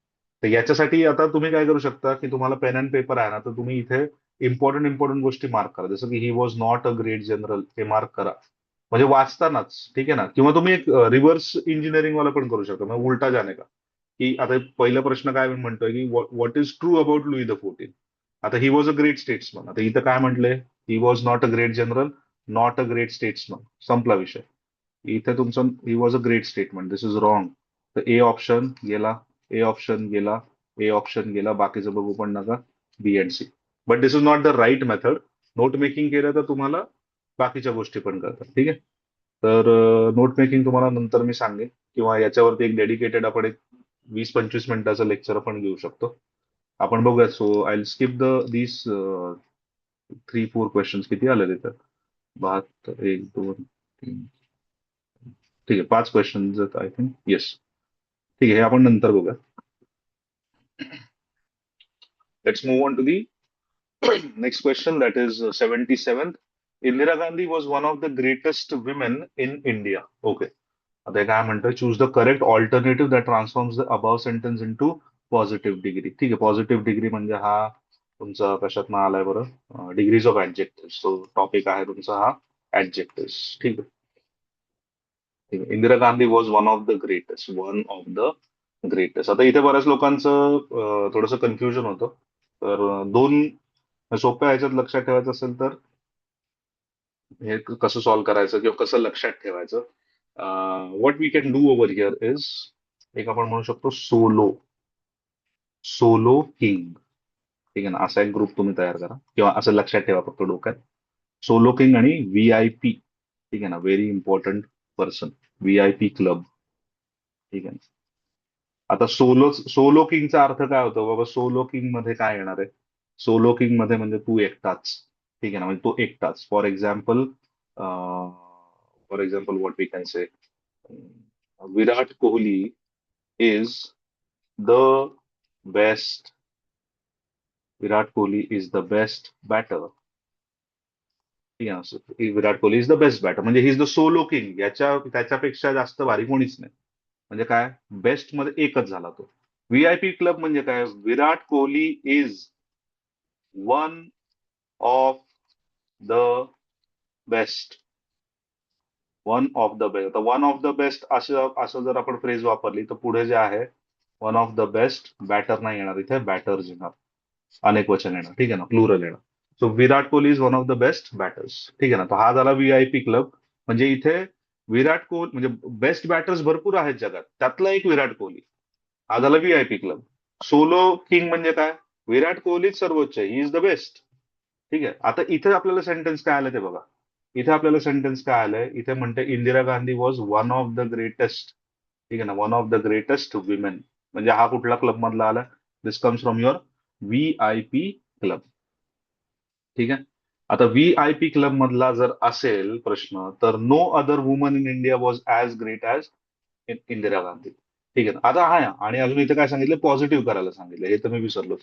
तर याच्यासाठी आता तुम्ही काय करू शकता, की तुम्हाला पेन अँड पेपर आहे ना, तर तुम्ही इथे इम्पॉर्टंट गोष्टी मार्क करा. जसं की he was not a great general, हे मार्क करा. म्हणजे वाचतानाच. ठीक आहे ना. किंवा तुम्ही एक रिव्हर्स इंजिनिअरिंग वाला पण करू शकता, म्हणजे उलटा जाणे का, की आता पहिला प्रश्न काय म्हणतोय, की what is true about Louis the 14. आता ही वॉज अ ग्रेट स्टेट्समन. आता इथं काय म्हटलंय, he was not a great general, not a great statesman, संपला विषय. इथे तुमचं ही was a great statement, this is wrong. तर ए ऑप्शन गेला, ए ऑप्शन गेला, ए ऑप्शन गेला, बाकीचं बघू पण नका, B and C. But this is not the right method. Note making केलं तर तुम्हाला बाकीच्या गोष्टी पण करतात. ठीक आहे. तर नोट मेकिंग तुम्हाला नंतर मी सांगेन, किंवा याच्यावरती एक डेडिकेटेड आपण एक 20-25 मिनिटाचं लेक्चर पण घेऊ शकतो. आपण बघूया. So I skip the this 3-4 question. किती आले तिथं? 72, 1, 2, 3. ठीक आहे, 5 क्वेश्चन आय थिंक. येस. ठीक आहे, हे आपण नंतर बघूया. Let's move on to the next question, that is 77th. Indira Gandhi was one of the greatest women in India. Okay. आता हे काय म्हणतोय, choose the correct alternative that transforms the above sentence into positive degree. ठीक आहे. Positive degree म्हणजे हा तुमचा कशात आलाय बरं, degrees of adjective. So topic आहे तुमचा हा ऍडजेक्टिव्ह. ठीक आहे. ठीक आहे. Indira Gandhi was one of the greatest, one of the greatest. आता इथे बऱ्याच लोकांचं थोडंसं कन्फ्युजन होतं. तर दोन सोप्या ह्याच्यात लक्षात ठेवायचं असेल तर हे कसं सॉल्व्ह करायचं किंवा कसं लक्षात ठेवायचं. What we can do over here is, एक आपण म्हणू शकतो सोलो, सोलो किंग. ठीक आहे ना. असा एक ग्रुप तुम्ही तयार करा, किंवा असं लक्षात ठेवा फक्त डोक्यात, सोलो किंग आणि व्ही आय पी. ठीक आहे ना. Very important person, V I P club. ठीक आहे ना. आता सोलो किंगचा अर्थ काय होतो बाबा? सोलो किंग मध्ये काय येणार आहे? सोलो किंग मध्ये म्हणजे तू एकटाच. ठीक आहे ना. म्हणजे तो एकटाच. For example what we can say, Virat Kohli is the best, Virat Kohli is the best batter. ठीक आहे ना. Virat Kohli is the best batter म्हणजे he is the solo king. त्याच्यापेक्षा जास्त भारी कोणीच नाही. म्हणजे काय, बेस्ट मध्ये एकच झाला तो. व्हीआयपी क्लब म्हणजे काय, Virat Kohli is one of the best, one of the best. One of the best असं असं जर आपण फ्रेज वापरली तर पुढे जे आहे, one of the best batter नाही येणार, इथे बॅटर्स येणार, अनेक वचन येणार. ठीक आहे ना. प्लुरल येणार. So Virat Kohli is one of the best batters. ठीक आहे ना. तो हा झाला व्हीआयपी क्लब. म्हणजे इथे विराट कोहली म्हणजे बेस्ट बॅटर्स भरपूर आहेत जगात, त्यातला एक विराट कोहली. हा झाला व्हीआयपी क्लब. सोलो किंग म्हणजे काय, विराट कोहलीच सर्वोच्च आहे, ही इज द बेस्ट. ठीक आहे. आता इथे आपल्याला सेंटेन्स काय आलं ते बघा. इथे आपल्याला सेंटेन्स काय आलंय, इथे म्हणते Indira Gandhi was one of the greatest. ठीक आहे ना. One of the greatest women. म्हणजे हा कुठला क्लब मधला आला? This comes from your V I P club. ठीक आहे. आता व्ही आय पी क्लब मधला जर असेल प्रश्न, तर no other woman in India was as great as Indira Gandhi. ठीक आहे. आता हा आणि अजून इथे काय सांगितलं, पॉझिटिव्ह करायला सांगितलं, हे तर मी विसरलो.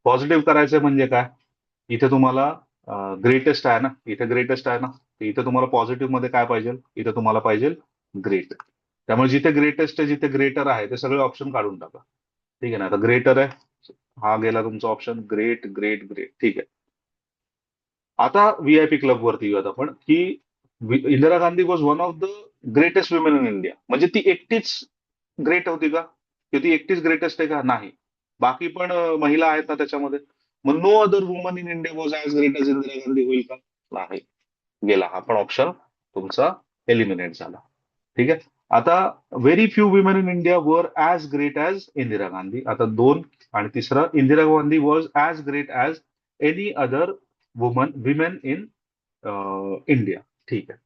पॉझिटिव्ह करायचं म्हणजे काय, इथे तुम्हाला ग्रेटेस्ट आहे ना, इथे ग्रेटेस्ट आहे ना, तर इथे तुम्हाला पॉझिटिव्ह मध्ये काय पाहिजे, इथे तुम्हाला पाहिजे ग्रेट. त्यामुळे जिथे ग्रेटेस्ट आहे, जिथे ग्रेटर आहे, ते सगळे ऑप्शन काढून टाका. ठीक आहे ना. आता ग्रेटर आहे, हा गेला तुमचा ऑप्शन, ग्रेट ग्रेट ग्रेट. ठीक आहे. आता व्हीआयपी क्लब वरती येऊयात आपण, की Indira Gandhi was one of the greatest women in India. म्हणजे ती एकटीच ग्रेट होती का, की ती एकटीच ग्रेटेस्ट आहे का? नाही. बाकी पण महिला आहेत ना त्याच्यामध्ये. मग no other woman in India was as great as Indira Gandhi होईल का? नाही. गेला हा पण ऑप्शन तुमचा एलिमिनेट झाला. ठीक आहे. आता very few women in India were as great as Indira Gandhi. आता दोन. आणि तिसरं, Indira Gandhi was as great as any other women in India. ठीक आहे.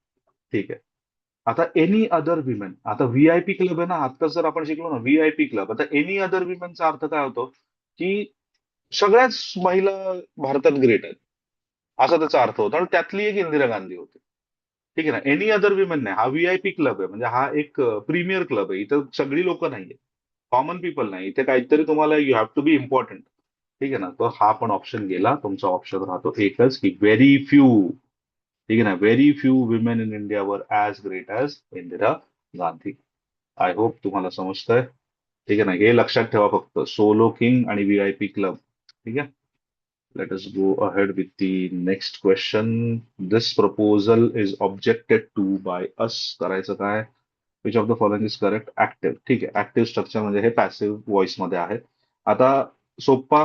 ठीक आहे. आता एनी अदर विमेन, आता व्हीआयपी क्लब आहे ना, आता जर आपण शिकलो ना व्हीआयपी क्लब, आता एनी अदर विमेनचा अर्थ काय होतो, की सगळ्याच महिला भारतात ग्रेट आहेत. असा त्याचा अर्थ होता. आणि त्यातली एक इंदिरा गांधी होती. ठीक आहे ना. एनी अदर विमेन नाही. हा व्हीआयपी क्लब आहे, म्हणजे हा एक प्रीमियर क्लब आहे. इथं सगळी लोक नाहीये, कॉमन पीपल नाही इथे. काहीतरी तुम्हाला you have to be important. ठीक आहे ना. तर हा पण ऑप्शन गेला. तुमचा ऑप्शन राहतो एकच, की व्हेरी फ्यू. ठीक आहे ना. Very few women in India were as great as Indira Gandhi. I hope तुम्हाला समजतंय. ठीक आहे ना. हे लक्षात ठेवा फक्त, सोलो किंग आणि व्हीआयपी क्लब. ठीक आहे. Let us go ahead with the next question. This proposal is objected to by us. करायचं काय? Which of the following is correct? Active. ठीक आहे. ऍक्टिव्ह स्ट्रक्चर म्हणजे हे पॅसिव्ह व्हॉइस मध्ये आहे. आता सोप्पा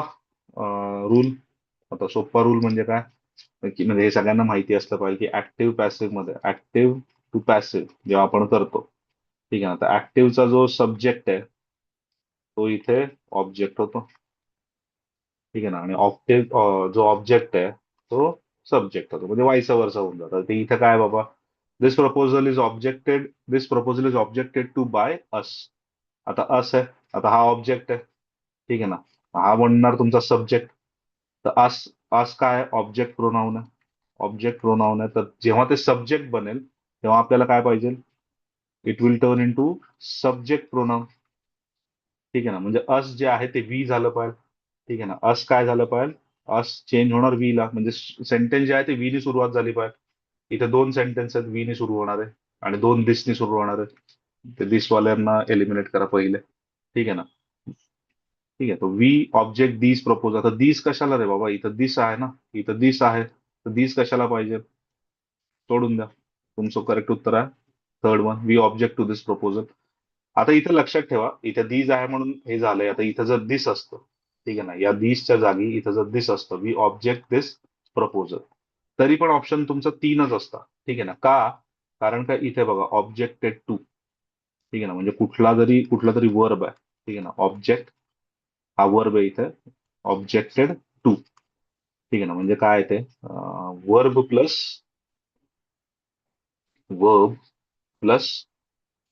रूल. आता सोप्पा रूल म्हणजे काय? की म्हणजे हे सगळ्यांना माहिती असलं पाहिजे, की ऍक्टिव्ह पॅसिव्ह मध्ये, ऍक्टिव्ह टू पॅसिव्ह जेव्हा आपण करतो. ठीक आहे ना. तर ऍक्टिव्हचा जो सब्जेक्ट आहे तो इथे ऑब्जेक्ट होतो. ठीक आहे ना. आणि ऑक्टेव्ह जो ऑब्जेक्ट आहे तो सब्जेक्ट होतो, म्हणजे वाईस वर्सा होऊन जातं. ते इथं काय बाबा, this proposal is objected to by us. आता अस आहे. आता हा ऑब्जेक्ट आहे. ठीक आहे ना. हा बनणार तुमचा सब्जेक्ट. तर अस, अस काय ऑब्जेक्ट प्रोनाऊन आहे. ऑब्जेक्ट प्रोनाऊन आहे, तर जेव्हा ते सब्जेक्ट बनेल तेव्हा आपल्याला काय पाहिजे? It will turn into subject pronoun. ठीक आहे ना. म्हणजे अस जे आहे ते वी झालं पाहिजे. ठीक आहे ना. अस काय झालं पाहिजे? अस चेंज होणार वी ला, म्हणजे सेंटेन्स जे आहे ते वी ने सुरुवात झाली पाहिजे. इथे दोन सेंटेन्स आहेत, वी ने सुरू होणार आहे आणि दोन दिसनी सुरू होणार आहे. ते दिसवाल्यांना एलिमिनेट करा पहिले. ठीक आहे ना. ठीक आहे. तो वी ऑब्जेक्ट दिस प्रपोज. आता दिस कशाला रे बाबा? इथं दिस आहे ना. इथं दिस आहे, तर दिस कशाला पाहिजे? सोडून द्या. तुमचं करेक्ट उत्तर आहे third one, we object to this proposal. आता इथं लक्षात ठेवा, इथं दिस आहे म्हणून हे झालंय. आता इथं जर दिस असतं, ठीक आहे ना, या दिसच्या जागी इथं जर दिस असतं, वी ऑब्जेक्ट दिस प्रपोजल, तरी पण ऑप्शन तुमचा तीनच असता. ठीक आहे ना. का? कारण का इथे बघा, ऑब्जेक्टेड टू. ठीक आहे ना. म्हणजे कुठला तरी वर्ब आहे. ठीक आहे ना. ऑब्जेक्ट हा वर्ब आहे इथे. Objected to. ठीक आहे ना. म्हणजे काय ते वर्ब प्लस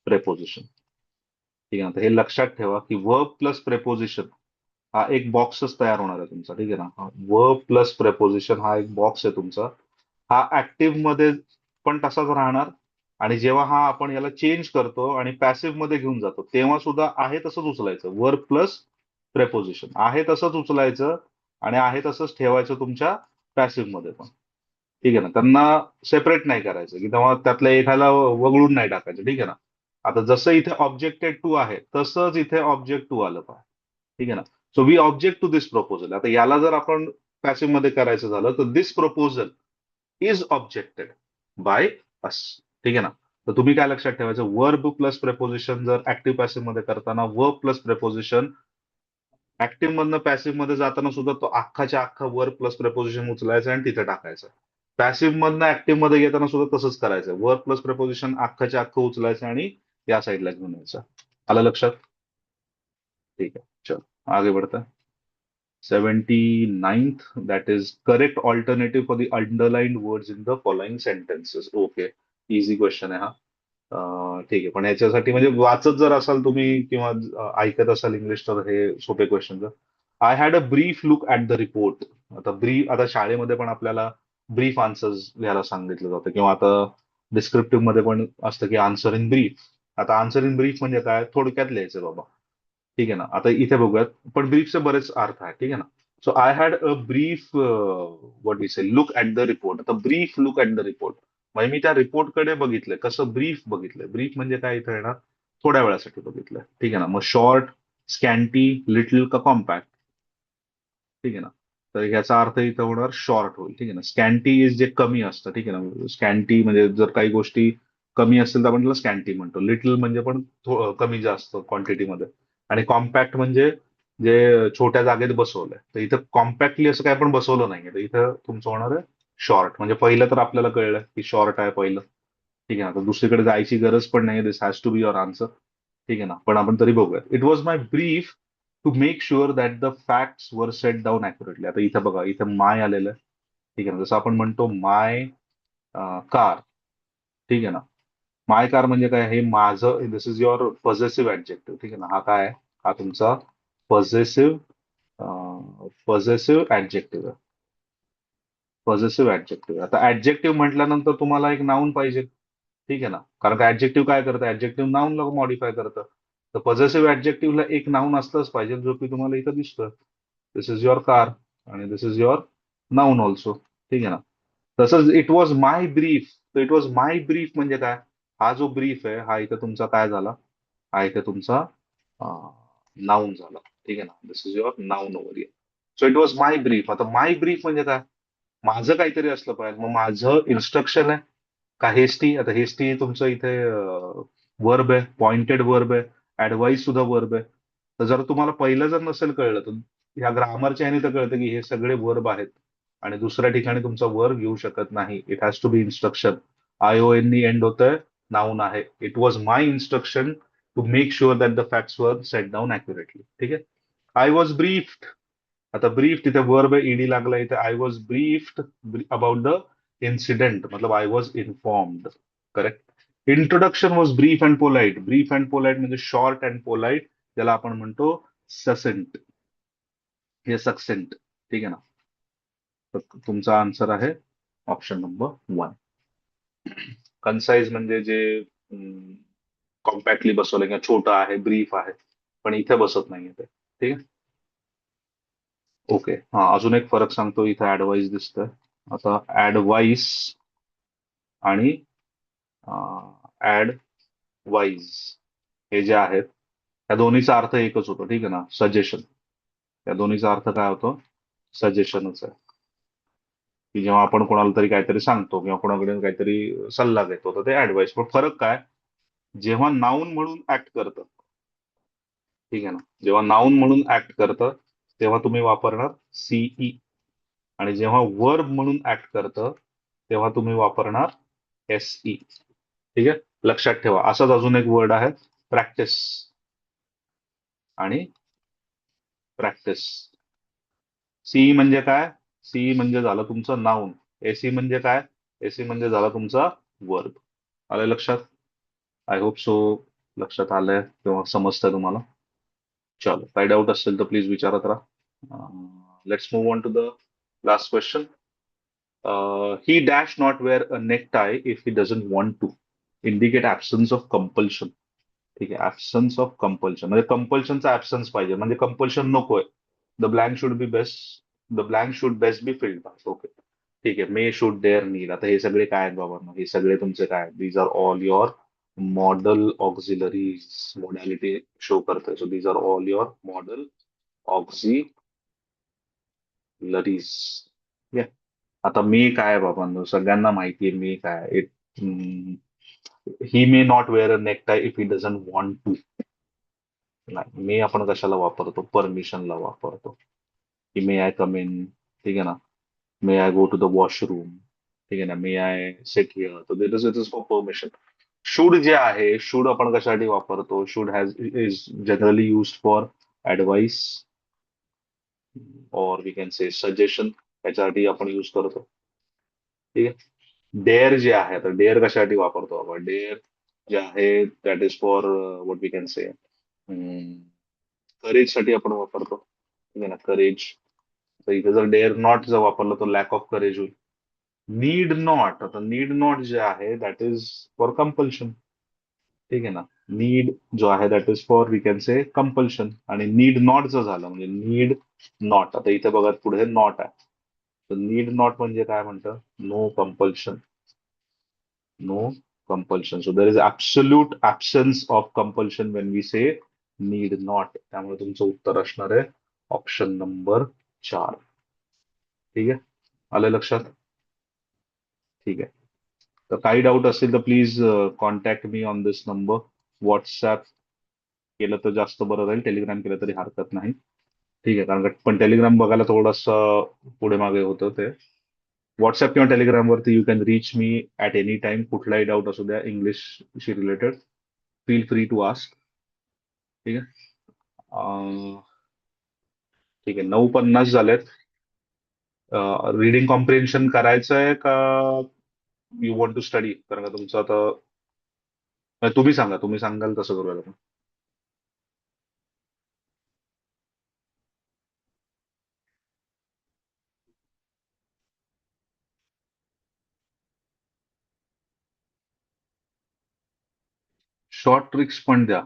प्रेपोजिशन. ठीक आहे ना. तर हे लक्षात ठेवा, की वर्ब प्लस प्रेपोजिशन हा एक बॉक्सच तयार होणार आहे तुमचा. ठीक आहे ना. वर्ब प्लस प्रेपोजिशन हा एक बॉक्स आहे तुमचा. हा ऍक्टिव्ह मध्ये पण तसाच राहणार, आणि जेव्हा हा आपण याला चेंज करतो आणि पॅसिव्ह मध्ये घेऊन जातो तेव्हा सुद्धा आहे तसंच उचलायचं. वर्ब प्लस प्रेपोजिशन आहे तसंच उचलायचं आणि आहे तसंच ठेवायचं तुमच्या पॅसिव्ह मध्ये पण. ठीक आहे ना. त्यांना सेपरेट नाही करायचं, की तेव्हा त्यातल्या एखादा वगळून नाही टाकायचं. ठीक आहे ना. आता जसं इथे ऑब्जेक्टेड टू आहे तसंच इथे ऑब्जेक्ट टू आलं पाहिजे. ठीक आहे ना. So we object to this proposal. आता याला जर आपण पॅसिव्ह मध्ये करायचं झालं तर this proposal is objected by us. ठीक आहे ना. तर तुम्ही काय लक्षात ठेवायचं, वर्ब प्लस प्रेपोजिशन जर ऍक्टिव्ह पॅसिव्ह मध्ये करताना वर्ब प्लस प्रेपोजिशन ऍक्टिव्ह मधनं पॅसिव्ह मध्ये जाताना सुद्धा तो अख्खाच्या अख्खा वर्ब प्लस प्रेपोजिशन उचलायचं आणि तिथे टाकायचं. पॅसिव्ह मधनं ऍक्टिव्ह मध्ये घेताना सुद्धा तसंच करायचं. वर्ब प्लस प्रेपोजिशन अख्खाच्या अख्खं उचलायचं आणि या साईडला घेऊन यायचं. आलं लक्षात? ठीक आहे. चल आगे बढ़ते हैं. 79th, that is correct alternative for the underlined words in the following sentences. Okay. Easy question आहे हा. ठीक आहे. पण याच्यासाठी म्हणजे वाचत जर असाल तुम्ही किंवा ऐकत असाल इंग्लिश, तर हे सोपे question. I had a brief look at the report. आता ब्रीफ, आता शाळेमध्ये पण आपल्याला ब्रीफ आन्सर्स लिहायला सांगितलं जातं, किंवा आता डिस्क्रिप्टिव्ह मध्ये पण असतं की आन्सर इन ब्रीफ. आता आन्सर इन ब्रीफ म्हणजे काय? थोडक्यात लिहायचं बाबा. ठीक आहे ना. आता इथे बघूयात, पण ब्रीफचे बरेच अर्थ आहेत. ठीक आहे ना. So I had a brief what we say look at the report. आता brief look at the report म्हणजे मी त्या रिपोर्टकडे बघितलंय. कसं ब्रीफ बघितलंय? ब्रीफ म्हणजे काय इथे येणार? थोड्या वेळासाठी बघितलंय. ठीक आहे ना. मग शॉर्ट, स्कॅन्टी, लिटल का कॉम्पॅक्ट? ठीक आहे ना. तर ह्याचा अर्थ इथं होणार शॉर्ट होईल. ठीक आहे ना. स्कॅन्टी इज जे कमी असतं. ठीक आहे ना. स्कॅन्टी म्हणजे जर काही गोष्टी कमी असतील तर आपण त्याला स्कॅन्टी म्हणतो. लिटल म्हणजे पण कमी जास्त क्वांटिटीमध्ये. आणि कॉम्पॅक्ट म्हणजे जे छोट्या जागेत बसवलंय. तर इथं कॉम्पॅक्टली असं काय पण बसवलं नाहीये. तर इथं तुमचं होणार आहे शॉर्ट. म्हणजे पहिलं तर आपल्याला कळलं की शॉर्ट आहे पहिलं. ठीक आहे ना. तर दुसरीकडे जायची गरज पण नाही. This has to be your answer. ठीक आहे ना. पण आपण तरी बघूया. It was my brief to make sure that the facts were set down accurately. आता इथं बघा, इथं माय आलेलं आहे. ठीक आहे ना. जसं आपण म्हणतो माय कार. ठीक आहे ना. माय कार म्हणजे काय? हे माझं, दिस इज युअर पॉझेसिव्ह ऍडजेक्टिव्ह. ठीक आहे ना. हा काय आहे? हा तुमचा पॉझेसिव्ह ऍडजेक्टिव्ह आहे. Positive adjective. आता ऍडजेक्टिव्ह म्हटल्यानंतर तुम्हाला एक नाऊन पाहिजे. ठीक आहे ना, कारण का ऍडजेक्टिव्ह काय करतं, ऍडजेक्टिव्ह नाऊनला मॉडिफाय करतं. तर पॉझिटिव्ह ऍडजेक्टिव्हला एक नाऊन असलंच पाहिजे, जो की तुम्हाला इथं दिसतोय. दिस इज युअर कार आणि दिस इज युअर नाऊन ऑल्सो. ठीक आहे ना. तसंच इट वॉज माय ब्रीफ. तर इट वॉज माय ब्रीफ म्हणजे काय, हा जो ब्रीफ आहे हा इथं तुमचा काय झाला, हा इथे तुमचा नाऊन झाला. ठीक आहे ना, this is your noun over here. So it was my brief. आता माय ब्रीफ म्हणजे काय, माझं काहीतरी असलं पाहिजे. मग माझं इन्स्ट्रक्शन आहे का हेस्टी. आता हेस्टी तुमचं इथे वर्ब आहे, पॉइंटेड वर्ब आहे. ऍडवाइस सुद्धा वर्ब आहे. तर जर तुम्हाला पहिलं जर नसेल कळलं, तर ह्या ग्रामरच्या ह्याने तर कळतं की हे सगळे वर्ब आहेत आणि दुसऱ्या ठिकाणी तुमचा वर्ब येऊ शकत नाही. It has to be instruction. ION नी एंड होतंय, नाऊन आहे. It was my instruction to make sure that the facts were set down accurately. ठीक आहे. I was briefed. आता ब्रीफ तिथे वर्ब आहे, ईडी लागला इथे. I was briefed about the incident, मतलब I was informed. Correct. Introduction was brief and polite. Brief and polite म्हणजे short and polite, ज्याला आपण म्हणतो ससेंट, हे सक्सेंट. ठीक आहे ना. तर तुमचा आन्सर आहे ऑप्शन नंबर 1. कन्साइज म्हणजे जे कॉम्पॅक्टली बसवलं किंवा छोटं आहे, ब्रीफ आहे, पण इथे बसत नाहीये ते. ठीक आहे. ओके. हा, अजून एक फरक सांगतो. इथे ऍडवाइस दिसतंय. आता ऍडवाइस आणि ऍड वाईज हे जे आहेत, त्या दोन्हीचा अर्थ एकच होतो. ठीक आहे ना, सजेशन. त्या दोन्हीचा अर्थ काय होतो, सजेशनच आहे. की जेव्हा आपण कोणाला तरी काहीतरी सांगतो किंवा कोणाकडे काहीतरी सल्ला घेतो, तर ते ऍडवाइस. पण फरक काय, जेव्हा नाऊन म्हणून ऍक्ट करतं, ठीक आहे ना, जेव्हा नाऊन म्हणून ऍक्ट करतं तेव्हा तुम्ही वापरणार सीई. आणि जेव्हा वर्ब म्हणून ऍक्ट करतं तेव्हा तुम्ही वापरणार एसई. ठीक आहे. लक्षात ठेवा. असाच अजून एक वर्ड आहे, प्रॅक्टिस. आणि प्रॅक्टिस. सीई म्हणजे काय, सीई म्हणजे झालं तुमचं नाऊन. एसी म्हणजे काय, एसी म्हणजे झाला तुमचा वर्ब. आलं लक्षात? आय होप सो लक्षात आलंय किंवा समजतंय तुम्हाला. चलो, काही डाऊट असेल तर प्लीज विचारत राहा. Let's move on to the last question. He dash not wear a neck tie if he doesn't want to, indicate absence of compulsion. ठीक आहे. ऍब्सन्स ऑफ कंपल्शन म्हणजे कंपल्शनचा ऍब्सन्स पाहिजे, म्हणजे कंपल्शन नकोय. The blank should be best, the blank should best be filled by. Okay. ठीक आहे. May should dare need. आता हे सगळे काय आहेत बाबा, हे सगळे तुमचे काय, these are all your modal auxiliaries. Modality show करतोय. So these are all your modal auxiliaries. आता मे काय आहे बाबांनो, सगळ्यांना माहिती आहे मे काय. He may not wear a necktie if he doesn't want to. नाही, मे आपण कशाला वापरतो, परमिशनला वापरतो. की मे आय कम इन. ठीक आहे ना. May I go to the washroom. ठीक आहे ना. May I sit here. तर it is for permission. Should जे आहे, शुड आपण कशासाठी वापरतो, should has is generally use for advice और वी कॅन से सजेशन, याच्यासाठी आपण युज करतो. ठीक आहे. डेअर जे आहे, तर डेअर कशासाठी वापरतो आपण, डेअर जे आहे that is for what we can say courage साठी आपण वापरतो. ठीक आहे ना, करेज. तर इथे जर डेअर नॉट जर वापरलं तर लॅक ऑफ करेज होईल. नीड नॉट, आता नीड नॉट जे आहे दॅट इज फॉर कंपल्शन. ठीक आहे ना. नीड जो आहे that is for we can say compulsion. आणि नीड नॉट जर झालं म्हणजे नीड नॉट, आता इथे बघा पुढे नॉट आहे. तर नीड नॉट म्हणजे काय म्हणतं, no compulsion. No compulsion. So there is absolute absence of compulsion when we say need not. त्यामुळे तुमचं उत्तर असणार आहे ऑप्शन नंबर 4. ठीक आहे. आलं लक्षात? ठीक आहे. तर काही डाऊट असेल तर please contact me on this number. WhatsApp केलं तर जास्त बरं राहील, टेलिग्राम केलं तरी हरकत नाही. ठीक आहे. कारण का पण टेलिग्राम बघायला थोडंसं पुढे मागे होतं ते. व्हॉट्सअप किंवा टेलिग्रामवरती you can reach me at any time. कुठलाही डाऊट असू द्या इंग्लिशशी related, feel free to ask. ठीक आहे. ठीक आहे. 9:50 झालेत. रिडिंग कॉम्प्रिहेन्शन करायचं आहे का यू वॉन्ट टू स्टडी, कारण का तुमचं आता तुम्ही सांगा, तुम्ही सांगाल तसं करूया आपण. शॉर्ट ट्रिक्स पण द्या,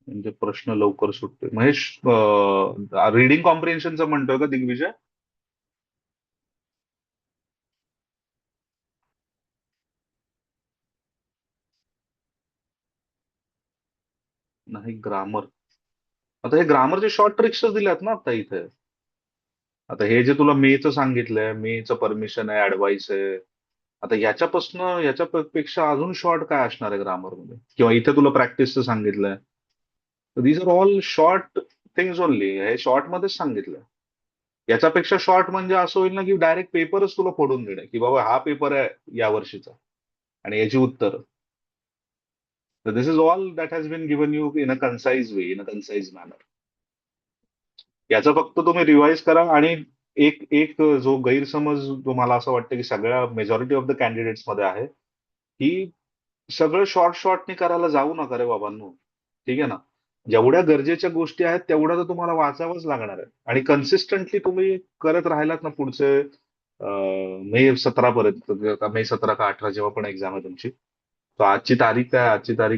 म्हणजे प्रश्न लवकर सुटते. महेश, रीडिंग कॉम्प्रिहेन्शनचं म्हणतोय का दिग्विजय? नाही, ग्रामर. आता हे ग्रामरचे शॉर्ट ट्रिक्स दिल्यात ना आता इथे. आता हे जे तुला मेचं सांगितलंय, मेचं परमिशन आहे, ऍडवाइस आहे. आता याच्यापेक्षा अजून शॉर्ट काय असणार आहे ग्रामरमध्ये? किंवा इथे तुला प्रॅक्टिसचं सांगितलंय. These are all short things only. हे शॉर्ट मध्येच सांगितलंय. याच्यापेक्षा शॉर्ट म्हणजे असं होईल ना, की डायरेक्ट पेपरच तुला फोडून देणे, की बाबा हा पेपर आहे या वर्षीचा आणि याची उत्तर. तर this is all that has been given you in a concise way, in a concise manner. याचा फक्त तुम्ही रिवाइज करा. आणि एक एक जो गैरसमज तुम्हाला असं वाटतं की सगळ्या मेजॉरिटी ऑफ द कॅन्डिडेट्स मध्ये आहे, की सगळं शॉर्ट शॉर्टने करायला जाऊ नका रे बाबांनो. ठीक आहे ना? जेवढ्या गरजेच्या गोष्टी आहेत तेवढ्या तर तुम्हाला वाचावंच लागणार आहे. आणि कन्सिस्टंटली तुम्ही करत राहिलात ना पुढचे मे 17 पर्यंत, मे 17 का 18 जेव्हा पण एक्झाम आहे तुमची. तर आजची तारीख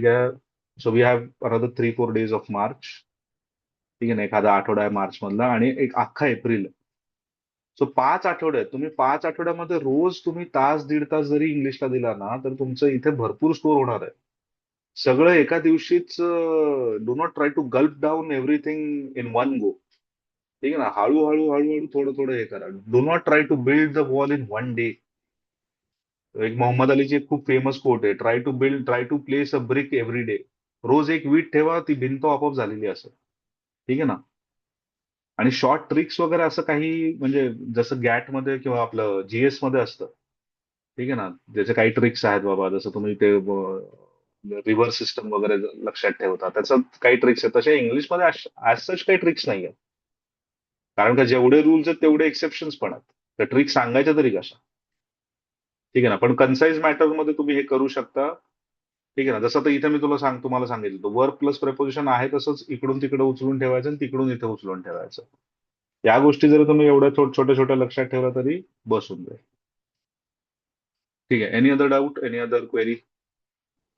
आहे. So we have another 3-4 days of March. ठीक आहे ना? एखादा आठवडा आहे मार्च मधला आणि एक अख्खा एप्रिल. सो 5 आठवडे आहेत. तुम्ही 5 आठवड्यामध्ये रोज तुम्ही तास दीड तास जरी इंग्लिशला दिला ना, तर तुमचं इथे भरपूर स्कोर होणार आहे. सगळं एका दिवशीच. Do not try to gulp down everything in one go. ठीक आहे ना? हळूहळू हळूहळू थोडं थोडं हे करा. Do not try to build the wall in one day. एक मोहम्मद अलीची एक खूप फेमस कोट आहे, try to place a brick every day. रोज एक वीट ठेवा, ती भिंत आपोआप झालेली असेल. ठीक आहे ना? आणि शॉर्ट ट्रिक्स वगैरे असं काही, म्हणजे जसं गॅट मध्ये किंवा आपलं जीएस मध्ये असतं. ठीक आहे ना? त्याचे काही ट्रिक्स आहेत बाबा, जसं तुम्ही ते रिव्हर्स सिस्टम वगैरे लक्षात ठेवता, त्याचं काही ट्रिक्स आहेत. तसे इंग्लिशमध्ये ऍज सच काही ट्रिक्स नाही आहेत. कारण का जेवढे रूल्स आहेत तेवढे एक्सेप्शन्स पण आहेत. त्या ट्रिक्स सांगायच्या तरी कशा? ठीक आहे ना? पण कन्साइज मॅटर मध्ये तुम्ही हे करू शकता. ठीक आहे ना? जसं तर इथे मी तुम्हाला सांगितलं, वर्क प्लस प्रेपोजिशन आहे तसंच इकडून तिकडे उचलून ठेवायचं आणि तिकडून इथे उचलून ठेवायचं. या गोष्टी जर तुम्ही एवढ्या छोट्या छोट्या लक्षात ठेवल्या तरी बसून जाईल. ठीक आहे. Any other doubt, any other query?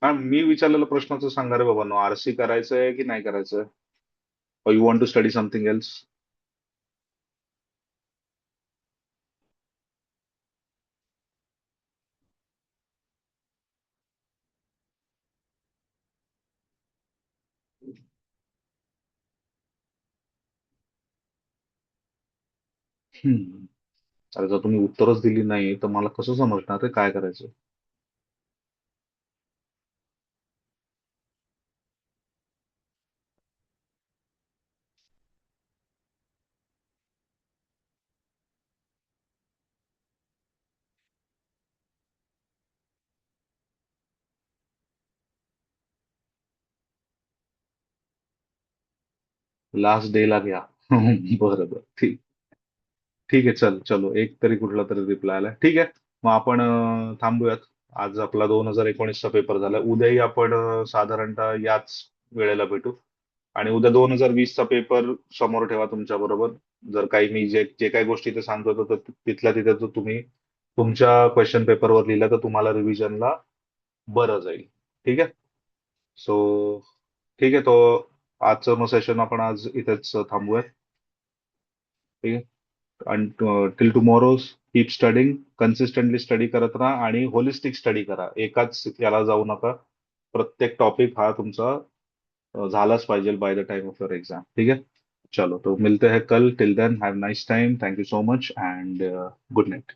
हा, मी विचारलेल्या प्रश्नाचं सांगा रे बाबा. आरसी करायचंय की नाही करायचंय? Or you want to study something else? अरे, जर तुम्ही उत्तरच दिली नाही तर मला कसं समजणार ते काय करायचं? लास्ट डे ला घ्या. बरं बरं, ठीक. ठीक आहे, चलो एक तरी कुठला तरी रिप्लाय आलाय. ठीक आहे. मग आपण थांबूयात. आज आपला 2019चा पेपर झाला. उद्याही आपण साधारणतः याच वेळेला भेटू. आणि उद्या 2020चा पेपर समोर ठेवा तुमच्या बरोबर. जर काही मी जे जे काही गोष्टी ते सांगतो तर तिथल्या तिथे जर तुम्ही तुमच्या क्वेश्चन पेपरवर लिहिलं तर तुम्हाला रिव्हिजनला बरं जाईल. ठीक आहे. सो ठीक आहे. तो आजचं मग सेशन आपण आज इथेच थांबूयात. ठीक आहे. Till tomorrow, keep studying. Consistently study करत राहा आणि होलिस्टिक स्टडी करा. एकाच याला जाऊ नका. प्रत्येक टॉपिक हा तुमचा झालाच पाहिजे by the time of your exam. ठीक है? चलो, तो मिलते हैं कल. Till then have nice time. Thank you so much and good Knight.